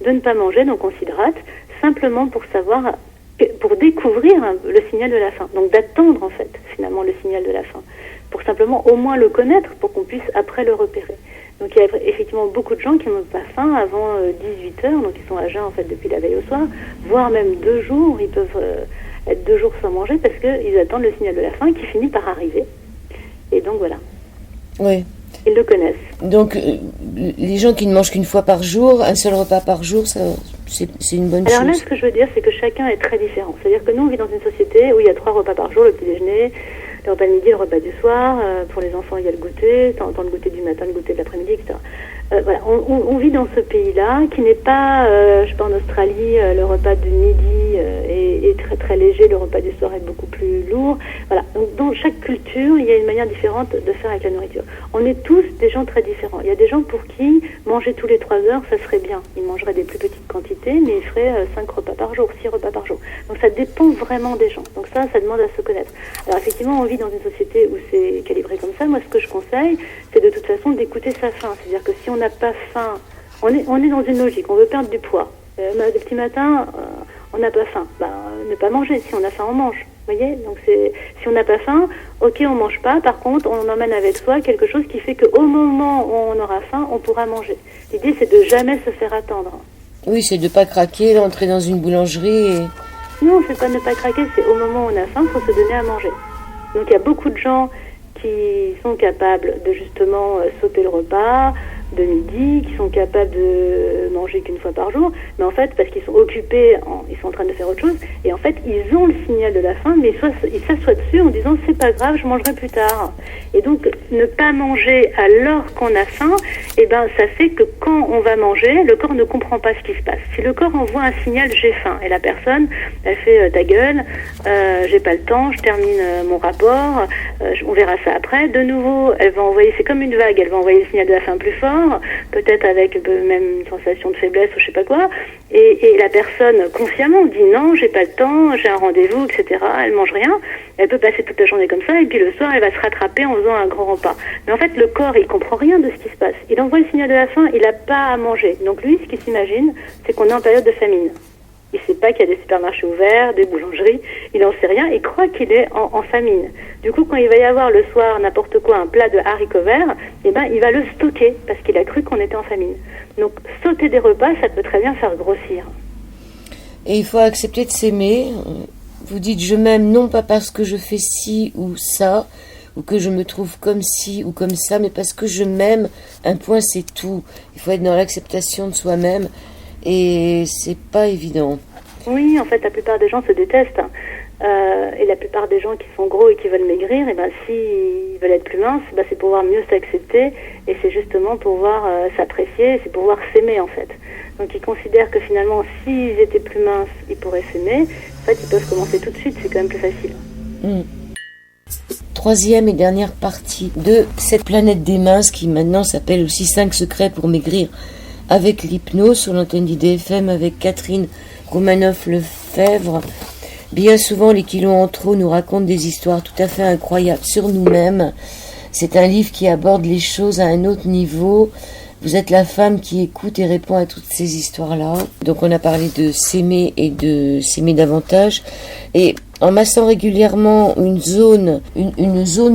de ne pas manger, donc on s'hydrate, simplement pour découvrir le signal de la faim. Donc, d'attendre, en fait, finalement, le signal de la faim, pour simplement au moins le connaître, pour qu'on puisse après le repérer. Donc il y a effectivement beaucoup de gens qui n'ont pas faim avant 18 heures, donc ils sont à jeun en fait depuis la veille au soir, voire même 2 jours, ils peuvent être 2 jours sans manger parce qu'ils attendent le signal de la faim qui finit par arriver. Et donc voilà. Oui. Ils le connaissent. Donc les gens qui ne mangent qu'une fois par jour, un seul repas par jour, ça, c'est une bonne chose. Alors là, ce que je veux dire, c'est que chacun est très différent. C'est-à-dire que nous, on vit dans une société où il y a 3 repas par jour, le petit déjeuner, le repas de midi, le repas du soir. Pour les enfants, il y a le goûter, tant le goûter du matin, le goûter de l'après-midi, etc. Voilà, on vit dans ce pays-là, qui n'est pas, en Australie, le repas du midi est très très léger, le repas du soir est beaucoup plus lourd. Voilà. Donc dans chaque culture, il y a une manière différente de faire avec la nourriture. On est tous des gens très différents. Il y a des gens pour qui manger tous les 3 heures, ça serait bien. Ils mangeraient des plus petites quantités, mais ils feraient 5 repas par jour, 6 repas par jour. Donc ça dépend vraiment des gens. Donc ça demande à se connaître. Alors effectivement, on vit dans une société où c'est calibré comme ça. Moi, ce que je conseille, c'est de toute façon d'écouter sa faim. C'est-à-dire que si on n'a pas faim, on est dans une logique, on veut perdre du poids. Le petit matin, on n'a pas faim. Ne pas manger. Si on a faim, on mange. Vous voyez ? Donc si on n'a pas faim, ok, on mange pas. Par contre, on emmène avec soi quelque chose qui fait qu'au moment où on aura faim, on pourra manger. L'idée, c'est de jamais se faire attendre. Oui, c'est de ne pas craquer, d'entrer dans une boulangerie et... Non, c'est pas ne pas craquer, c'est au moment où on a faim, il faut se donner à manger. Donc il y a beaucoup de gens qui sont capables de justement sauter le repas de midi, qui sont capables de manger qu'une fois par jour, mais en fait, parce qu'ils sont occupés, ils sont en train de faire autre chose, et en fait, ils ont le signal de la faim, mais ils s'assoient dessus en disant c'est pas grave, je mangerai plus tard. Et donc, ne pas manger alors qu'on a faim, ça fait que quand on va manger, le corps ne comprend pas ce qui se passe. Si le corps envoie un signal j'ai faim, et la personne, elle fait ta gueule, j'ai pas le temps, je termine mon rapport, on verra ça après. De nouveau, elle va envoyer, c'est comme une vague, elle va envoyer le signal de la faim plus fort, peut-être avec même une sensation de faiblesse ou je sais pas quoi, et la personne consciemment dit non, j'ai pas le temps, j'ai un rendez-vous, etc. Elle mange rien, elle peut passer toute la journée comme ça, et puis le soir elle va se rattraper en faisant un grand repas. Mais en fait le corps il comprend rien de ce qui se passe, il envoie le signal de la faim, il a pas à manger. Donc lui ce qu'il s'imagine c'est qu'on est en période de famine. Il sait pas qu'il y a des supermarchés ouverts, des boulangeries, il en sait rien, il croit qu'il est en famine. Du coup, quand il va y avoir le soir n'importe quoi, un plat de haricots verts, il va le stocker parce qu'il a cru qu'on était en famine. Donc, sauter des repas, ça peut très bien faire grossir. Et il faut accepter de s'aimer. Vous dites je m'aime non pas parce que je fais ci ou ça, ou que je me trouve comme ci ou comme ça, mais parce que je m'aime, un point c'est tout. Il faut être dans l'acceptation de soi-même. Et c'est pas évident. Oui, en fait, la plupart des gens se détestent. Et la plupart des gens qui sont gros et qui veulent maigrir, s'ils veulent être plus minces, c'est pouvoir mieux s'accepter. Et c'est justement pouvoir s'apprécier, c'est pouvoir s'aimer, en fait. Donc, ils considèrent que finalement, s'ils étaient plus minces, ils pourraient s'aimer. En fait, ils peuvent commencer tout de suite, c'est quand même plus facile. Troisième et dernière partie de cette planète des minces qui maintenant s'appelle aussi 5 secrets pour maigrir. Avec l'hypnose sur l'antenne d'IDFM avec Catherine Romanoff-Lefebvre. Bien souvent, les kilos en trop nous racontent des histoires tout à fait incroyables sur nous-mêmes. C'est un livre qui aborde les choses à un autre niveau. Vous êtes la femme qui écoute et répond à toutes ces histoires-là. Donc on a parlé de s'aimer et de s'aimer davantage. Et en massant régulièrement une zone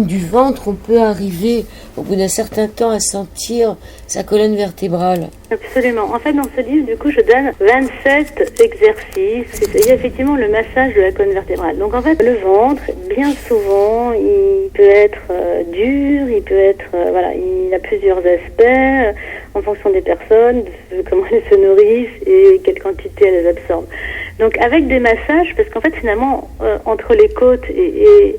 du ventre, on peut arriver au bout d'un certain temps à sentir sa colonne vertébrale. Absolument. En fait, dans ce livre, du coup, je donne 27 exercices. Il y a effectivement le massage de la colonne vertébrale. Donc, en fait, le ventre, bien souvent, il peut être dur, il peut être, il a plusieurs aspects en fonction des personnes, de comment elles se nourrissent et quelle quantité elles absorbent. Donc, avec des massages, parce qu'en fait, finalement, entre les côtes et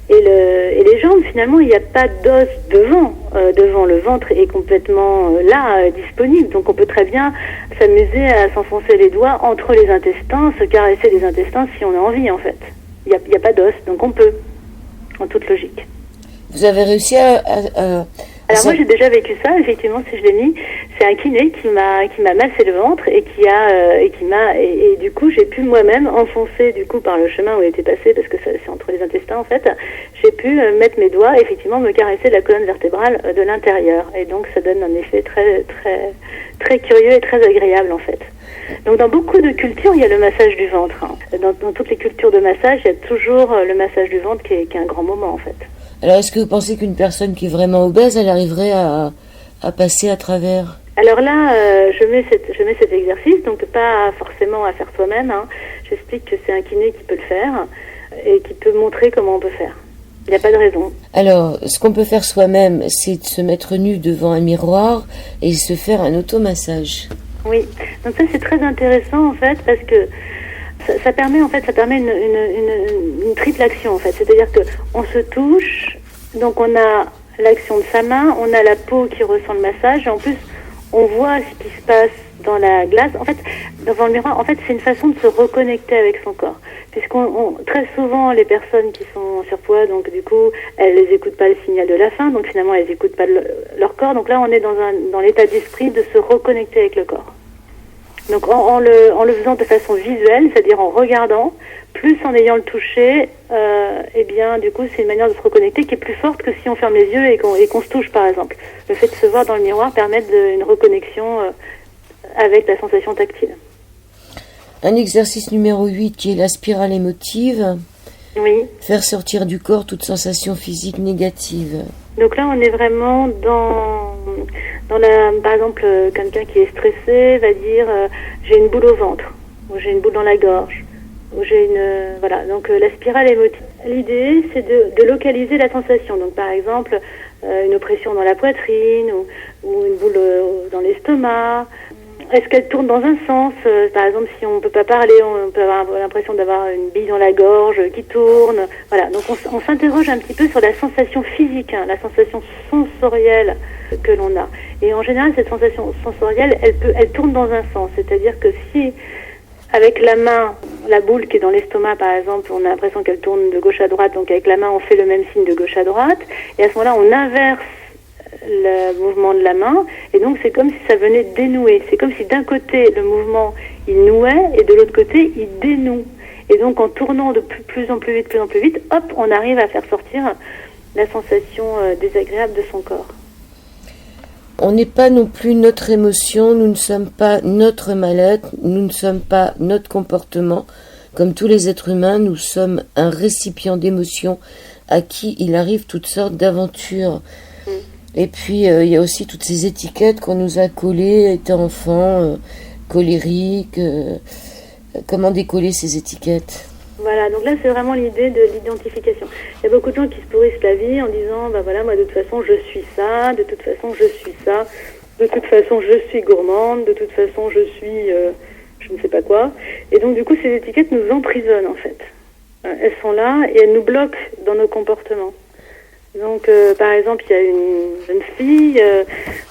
les jambes, finalement, il n'y a pas d'os devant. Devant le ventre est complètement disponible. Donc on peut très bien s'amuser à s'enfoncer les doigts entre les intestins, se caresser les intestins si on a envie en fait. Il n'y a pas d'os, donc on peut, en toute logique. Vous avez réussi à Alors moi j'ai déjà vécu ça, effectivement, si je l'ai mis, c'est un kiné qui m'a massé le ventre et et du coup j'ai pu moi-même enfoncer du coup par le chemin où il était passé, parce que c'est entre les intestins en fait, j'ai pu mettre mes doigts, effectivement me caresser la colonne vertébrale de l'intérieur, et donc ça donne un effet très très très curieux et très agréable en fait. Donc dans beaucoup de cultures il y a le massage du ventre, hein. Dans toutes les cultures de massage il y a toujours le massage du ventre qui est un grand moment en fait. Alors, est-ce que vous pensez qu'une personne qui est vraiment obèse, elle arriverait à passer à travers ? Alors là, je mets cet exercice, donc pas forcément à faire soi-même, hein. J'explique que c'est un kiné qui peut le faire et qui peut montrer comment on peut faire. Il n'y a pas de raison. Alors, ce qu'on peut faire soi-même, c'est de se mettre nu devant un miroir et se faire un automassage. Oui, donc ça c'est très intéressant en fait, parce que ça permet une triple action en fait, c'est-à-dire que on se touche, donc on a l'action de sa main, on a la peau qui ressent le massage, et en plus on voit ce qui se passe dans la glace. En fait, devant le miroir, en fait, c'est une façon de se reconnecter avec son corps. Puisqu'on très souvent, les personnes qui sont en surpoids, donc du coup, elles les écoutent pas le signal de la faim, donc finalement, elles écoutent pas leur corps. Donc là, on est dans l'état d'esprit de se reconnecter avec le corps. Donc en le faisant de façon visuelle, c'est-à-dire en regardant, plus en ayant le toucher, eh bien du coup c'est une manière de se reconnecter qui est plus forte que si on ferme les yeux et qu'on se touche par exemple. Le fait de se voir dans le miroir permet une reconnexion avec la sensation tactile. Un exercice numéro 8 qui est la spirale émotive. Oui. Faire sortir du corps toute sensation physique négative. Donc là on est vraiment dans par exemple quelqu'un qui est stressé va dire j'ai une boule au ventre ou j'ai une boule dans la gorge ou j'ai voilà. Donc la spirale émotive, l'idée c'est de localiser la sensation. Donc par exemple une oppression dans la poitrine ou une boule dans l'estomac. Est-ce qu'elle tourne dans un sens? Par exemple, si on ne peut pas parler, on peut avoir l'impression d'avoir une bille dans la gorge qui tourne. Voilà, donc on s'interroge un petit peu sur la sensation physique, la sensation sensorielle que l'on a. Et en général, cette sensation sensorielle, elle tourne dans un sens. C'est-à-dire que si, avec la main, la boule qui est dans l'estomac, par exemple, on a l'impression qu'elle tourne de gauche à droite, donc avec la main, on fait le même signe de gauche à droite. Et à ce moment-là, on inverse le mouvement de la main, et donc c'est comme si ça venait dénouer. C'est comme si d'un côté le mouvement il nouait et de l'autre côté il dénoue. Et donc en tournant de plus en plus vite, hop, on arrive à faire sortir la sensation désagréable de son corps. On n'est pas non plus notre émotion, nous ne sommes pas notre mal-être, nous ne sommes pas notre comportement. Comme tous les êtres humains, nous sommes un récipient d'émotions à qui il arrive toutes sortes d'aventures. Et puis, il y a aussi toutes ces étiquettes qu'on nous a collées, étant enfant, colérique. Comment décoller ces étiquettes? Voilà, donc là, c'est vraiment l'idée de l'identification. Il y a beaucoup de gens qui se pourrissent la vie en disant, bah voilà, moi, de toute façon, je suis ça, de toute façon, je suis ça, de toute façon, je suis gourmande, de toute façon, je suis je ne sais pas quoi. Et donc, du coup, ces étiquettes nous emprisonnent, en fait. Elles sont là et elles nous bloquent dans nos comportements. Donc, par exemple, il y a une jeune fille,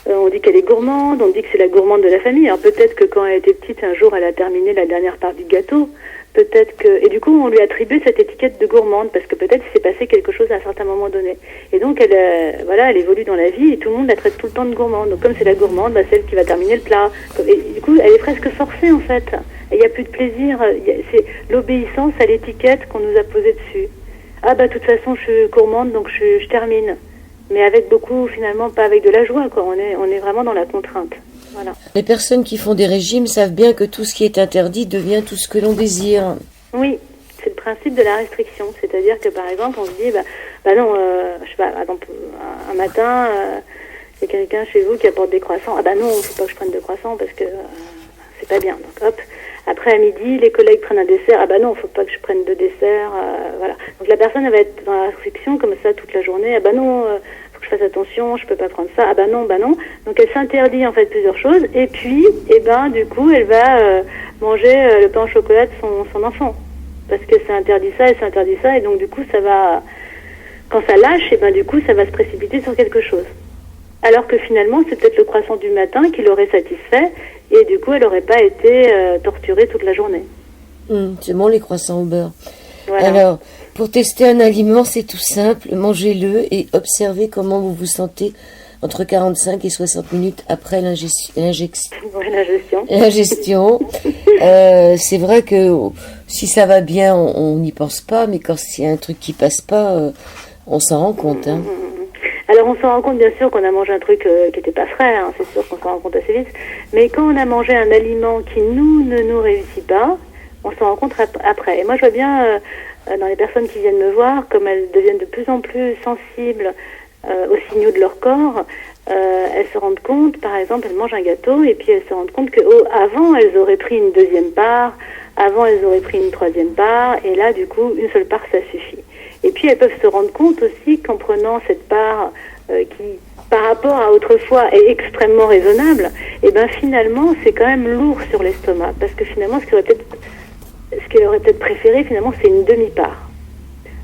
on dit qu'elle est gourmande, on dit que c'est la gourmande de la famille. Alors peut-être que quand elle était petite, un jour, elle a terminé la dernière part du gâteau. Peut-être que... Et du coup, on lui attribue cette étiquette de gourmande, parce que peut-être il s'est passé quelque chose à un certain moment donné. Et donc, elle évolue dans la vie, et tout le monde la traite tout le temps de gourmande. Donc, comme c'est la gourmande, bah, celle qui va terminer le plat. Et du coup, elle est presque forcée, en fait. Et il n'y a plus de plaisir. C'est l'obéissance à l'étiquette qu'on nous a posée dessus. Ah bah de toute façon je suis gourmande donc je termine, mais avec beaucoup finalement pas avec de la joie quoi. On est vraiment dans la contrainte. Voilà. Les personnes qui font des régimes savent bien que tout ce qui est interdit devient tout ce que l'on désire. Oui, c'est le principe de la restriction, c'est-à-dire que par exemple on se dit bah non je sais pas, par exemple un matin il y a quelqu'un chez vous qui apporte des croissants. Ah bah non, faut pas que je prenne de croissants parce que c'est pas bien. Donc hop. Après, à midi, les collègues prennent un dessert. Ah bah non, faut pas que je prenne de dessert. Voilà. Donc la personne, elle va être dans la restriction comme ça toute la journée. Ah bah non, faut que je fasse attention, je peux pas prendre ça. Ah bah non, bah non. Donc elle s'interdit en fait plusieurs choses. Et puis, du coup, elle va manger le pain au chocolat de son enfant. Parce que ça interdit ça et ça interdit ça. Et donc du coup, ça va... Quand ça lâche, du coup, ça va se précipiter sur quelque chose. Alors que finalement, c'est peut-être le croissant du matin qui l'aurait satisfait et du coup, elle n'aurait pas été torturée toute la journée. C'est bon, les croissants au beurre. Voilà. Alors, pour tester un aliment, c'est tout simple. Mangez-le et observez comment vous vous sentez entre 45 et 60 minutes après l'ingestion. C'est vrai que si ça va bien, on n'y pense pas, mais quand il y a un truc qui passe pas, on s'en rend compte. Hein. Alors on s'en rend compte bien sûr qu'on a mangé un truc qui n'était pas frais, hein, c'est sûr qu'on s'en rend compte assez vite, mais quand on a mangé un aliment qui ne nous réussit pas, on s'en rend compte après. Et moi je vois bien dans les personnes qui viennent me voir, comme elles deviennent de plus en plus sensibles aux signaux de leur corps, elles se rendent compte, par exemple, elles mangent un gâteau et puis elles se rendent compte que avant elles auraient pris une deuxième part, avant elles auraient pris une troisième part, et là du coup une seule part ça suffit. Et puis elles peuvent se rendre compte aussi qu'en prenant cette part qui, par rapport à autrefois, est extrêmement raisonnable, et finalement c'est quand même lourd sur l'estomac, parce que finalement ce qu'elle aurait peut-être préféré finalement c'est une demi-part.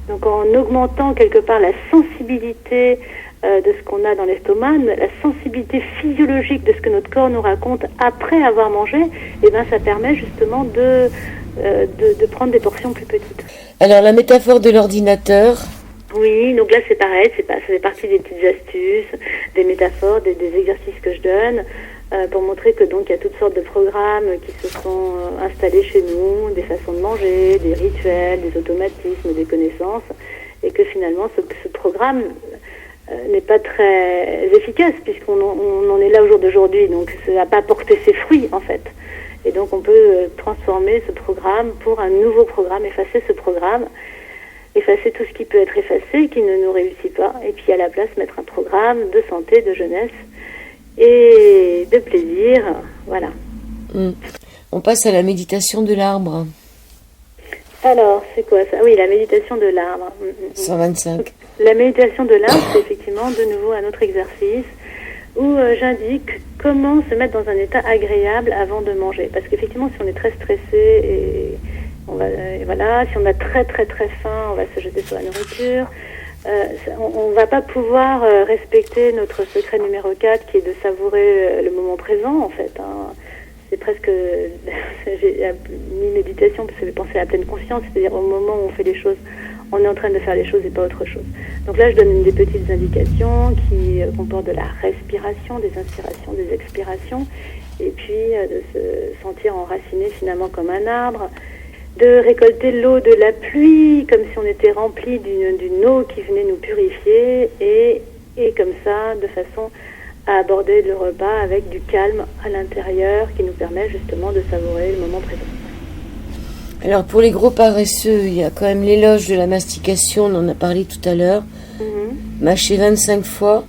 Donc en augmentant quelque part la sensibilité de ce qu'on a dans l'estomac, la sensibilité physiologique de ce que notre corps nous raconte après avoir mangé, et ben ça permet justement de prendre des portions plus petites. Alors la métaphore de l'ordinateur. Oui, donc là c'est pareil, ça fait partie des petites astuces, des métaphores, des exercices que je donne pour montrer que donc il y a toutes sortes de programmes qui se sont installés chez nous, des façons de manger, des rituels, des automatismes, des connaissances, et que finalement ce programme n'est pas très efficace puisqu'on en est là au jour d'aujourd'hui, donc ça n'a pas porté ses fruits en fait. Et donc on peut transformer ce programme pour un nouveau programme, effacer ce programme, effacer tout ce qui peut être effacé et qui ne nous réussit pas, et puis à la place mettre un programme de santé, de jeunesse et de plaisir, voilà. On passe à la méditation de l'arbre. Alors, c'est quoi ça? Oui, la méditation de l'arbre. 125. La méditation de l'arbre, c'est effectivement de nouveau un autre exercice où j'indique comment se mettre dans un état agréable avant de manger. Parce qu'effectivement, si on est très stressé et voilà, si on a très très très faim, on va se jeter sur la nourriture. On va pas pouvoir respecter notre secret numéro 4 qui est de savourer le moment présent en fait. C'est presque j'ai mis méditation parce que ça fait penser à la pleine conscience, c'est-à-dire au moment où on fait les choses, on est en train de faire les choses et pas autre chose. Donc là je donne des petites indications qui comportent de la respiration, des inspirations, des expirations, et puis de se sentir enraciné finalement comme un arbre, de récolter l'eau de la pluie comme si on était rempli d'une eau qui venait nous purifier, et comme ça de façon à aborder le repas avec du calme à l'intérieur qui nous permet justement de savourer le moment présent. Alors pour les gros paresseux, il y a quand même l'éloge de la mastication, on en a parlé tout à l'heure. Mâcher 25 fois,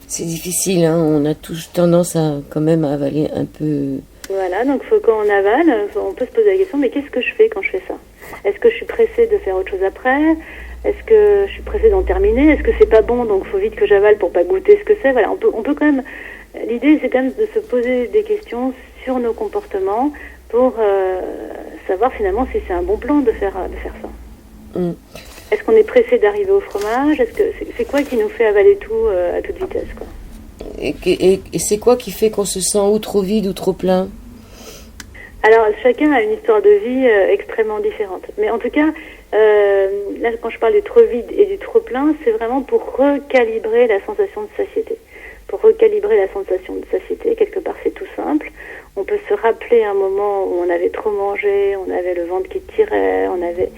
c'est difficile, hein, on a tous tendance à quand même à avaler un peu. Voilà, donc quand on avale, on peut se poser la question, mais qu'est-ce que je fais quand je fais ça? Est-ce que je suis pressée de faire autre chose après? Est-ce que je suis pressée d'en terminer? Est-ce que c'est pas bon, donc il faut vite que j'avale pour pas goûter ce que c'est? Voilà, on peut quand même... L'idée, c'est quand même de se poser des questions sur nos comportements pour savoir finalement si c'est un bon plan de faire ça. Est-ce qu'on est pressé d'arriver au fromage? Est-ce que c'est quoi qui nous fait avaler tout à toute vitesse, quoi? Et c'est quoi qui fait qu'on se sent ou trop vide ou trop plein? Alors, chacun a une histoire de vie extrêmement différente. Mais en tout cas, là, quand je parle du trop vide et du trop plein, c'est vraiment pour recalibrer la sensation de satiété. Pour recalibrer la sensation de satiété, quelque part, c'est tout simple. On peut se rappeler un moment où on avait trop mangé, on avait le ventre qui tirait, on avait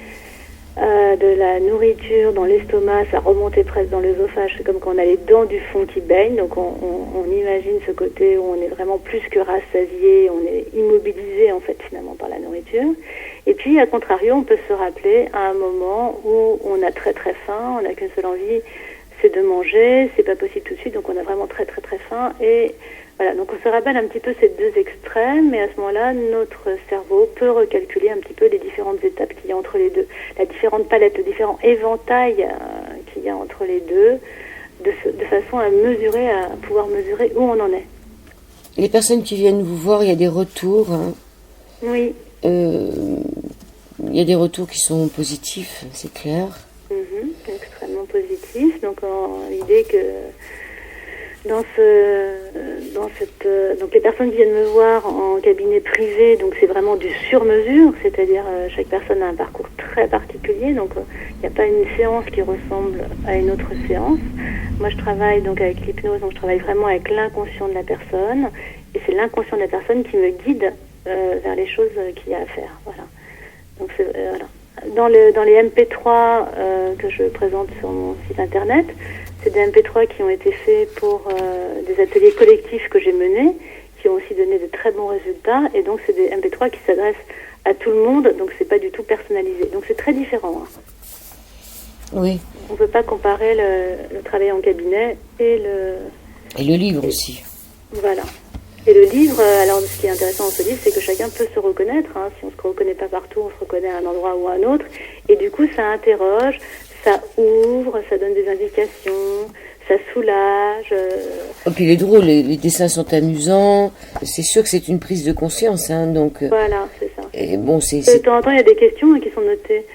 de la nourriture dans l'estomac, ça remontait presque dans l'œsophage, c'est comme quand on a les dents du fond qui baignent, donc on imagine ce côté où on est vraiment plus que rassasié, on est immobilisé en fait finalement par la nourriture. Et puis à contrario, on peut se rappeler à un moment où on a très très faim, on n'a qu'une seule envie, c'est de manger, c'est pas possible tout de suite, donc on a vraiment très très très faim, et voilà, donc on se rappelle un petit peu ces deux extrêmes, et à ce moment-là, notre cerveau peut recalculer un petit peu les différentes étapes qu'il y a entre les deux, la différente palette, le différent éventail qu'il y a entre les deux, de façon à pouvoir mesurer où on en est. Les personnes qui viennent vous voir, il y a des retours. Hein. Oui. Il y a des retours qui sont positifs, c'est clair. Extrêmement positifs. Donc l'idée que donc les personnes qui viennent me voir en cabinet privé, donc c'est vraiment du sur-mesure, c'est-à-dire chaque personne a un parcours très particulier, donc il n'y a pas une séance qui ressemble à une autre séance. Moi je travaille donc avec l'hypnose, donc je travaille vraiment avec l'inconscient de la personne, et c'est l'inconscient de la personne qui me guide vers les choses qu'il y a à faire. Voilà. Donc voilà. Dans les MP3 que je présente sur mon site internet, c'est des MP3 qui ont été faits pour des ateliers collectifs que j'ai menés, qui ont aussi donné de très bons résultats, et donc c'est des MP3 qui s'adressent à tout le monde, donc c'est pas du tout personnalisé. Donc c'est très différent. Hein. Oui. On peut pas comparer le travail en cabinet et le livre aussi. Voilà. Et le livre, alors ce qui est intéressant dans ce livre, c'est que chacun peut se reconnaître. Hein. Si on ne se reconnaît pas partout, on se reconnaît à un endroit ou à un autre. Et du coup, ça interroge, ça ouvre, ça donne des indications, ça soulage. Et puis il est drôle, les dessins sont amusants. C'est sûr que c'est une prise de conscience. Hein, donc, voilà, c'est ça. Et bon, de temps en temps, il y a des questions qui sont notées.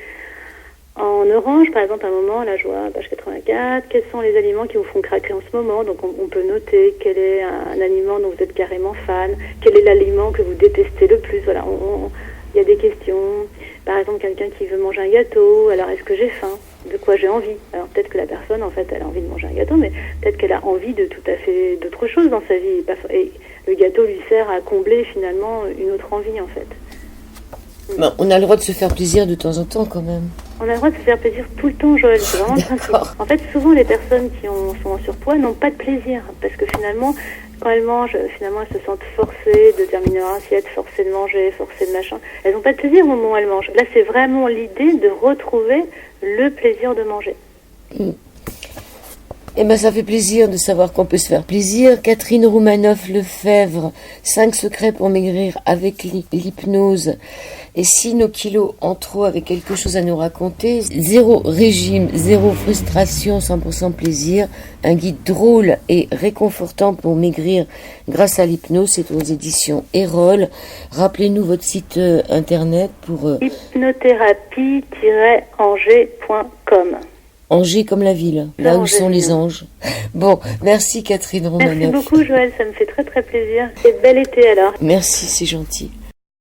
En orange, par exemple, à un moment, là, je vois, page 84, quels sont les aliments qui vous font craquer en ce moment? Donc, on peut noter quel est un aliment dont vous êtes carrément fan, quel est l'aliment que vous détestez le plus. Voilà, il y a des questions. Par exemple, quelqu'un qui veut manger un gâteau, alors est-ce que j'ai faim? De quoi j'ai envie? Alors, peut-être que la personne, en fait, elle a envie de manger un gâteau, mais peut-être qu'elle a envie de tout à fait d'autres choses dans sa vie. Et le gâteau lui sert à combler, finalement, une autre envie, en fait. Ben, on a le droit de se faire plaisir de temps en temps, quand même. On a le droit de se faire plaisir tout le temps, Joël, c'est vraiment le principe. En fait, souvent, les personnes qui sont en surpoids n'ont pas de plaisir, parce que finalement, quand elles mangent, finalement, elles se sentent forcées de terminer leur assiette, forcées de manger, forcées de machin. Elles n'ont pas de plaisir au moment où elles mangent. Là, c'est vraiment l'idée de retrouver le plaisir de manger. Eh ben, ça fait plaisir de savoir qu'on peut se faire plaisir. Catherine Roumanoff-Lefebvre, 5 secrets pour maigrir avec l'hypnose. Et si nos kilos en trop avaient quelque chose à nous raconter, 0 régime, 0 frustration, 100% plaisir. Un guide drôle et réconfortant pour maigrir grâce à l'hypnose. C'est aux éditions Erol. Rappelez-nous votre site internet pour... hypnothérapie-angers.com. Angers comme la ville, là où sont les anges. Bon, merci Catherine Roumanoff. Merci beaucoup Joël, ça me fait très très plaisir. Et bel été alors. Merci, c'est gentil.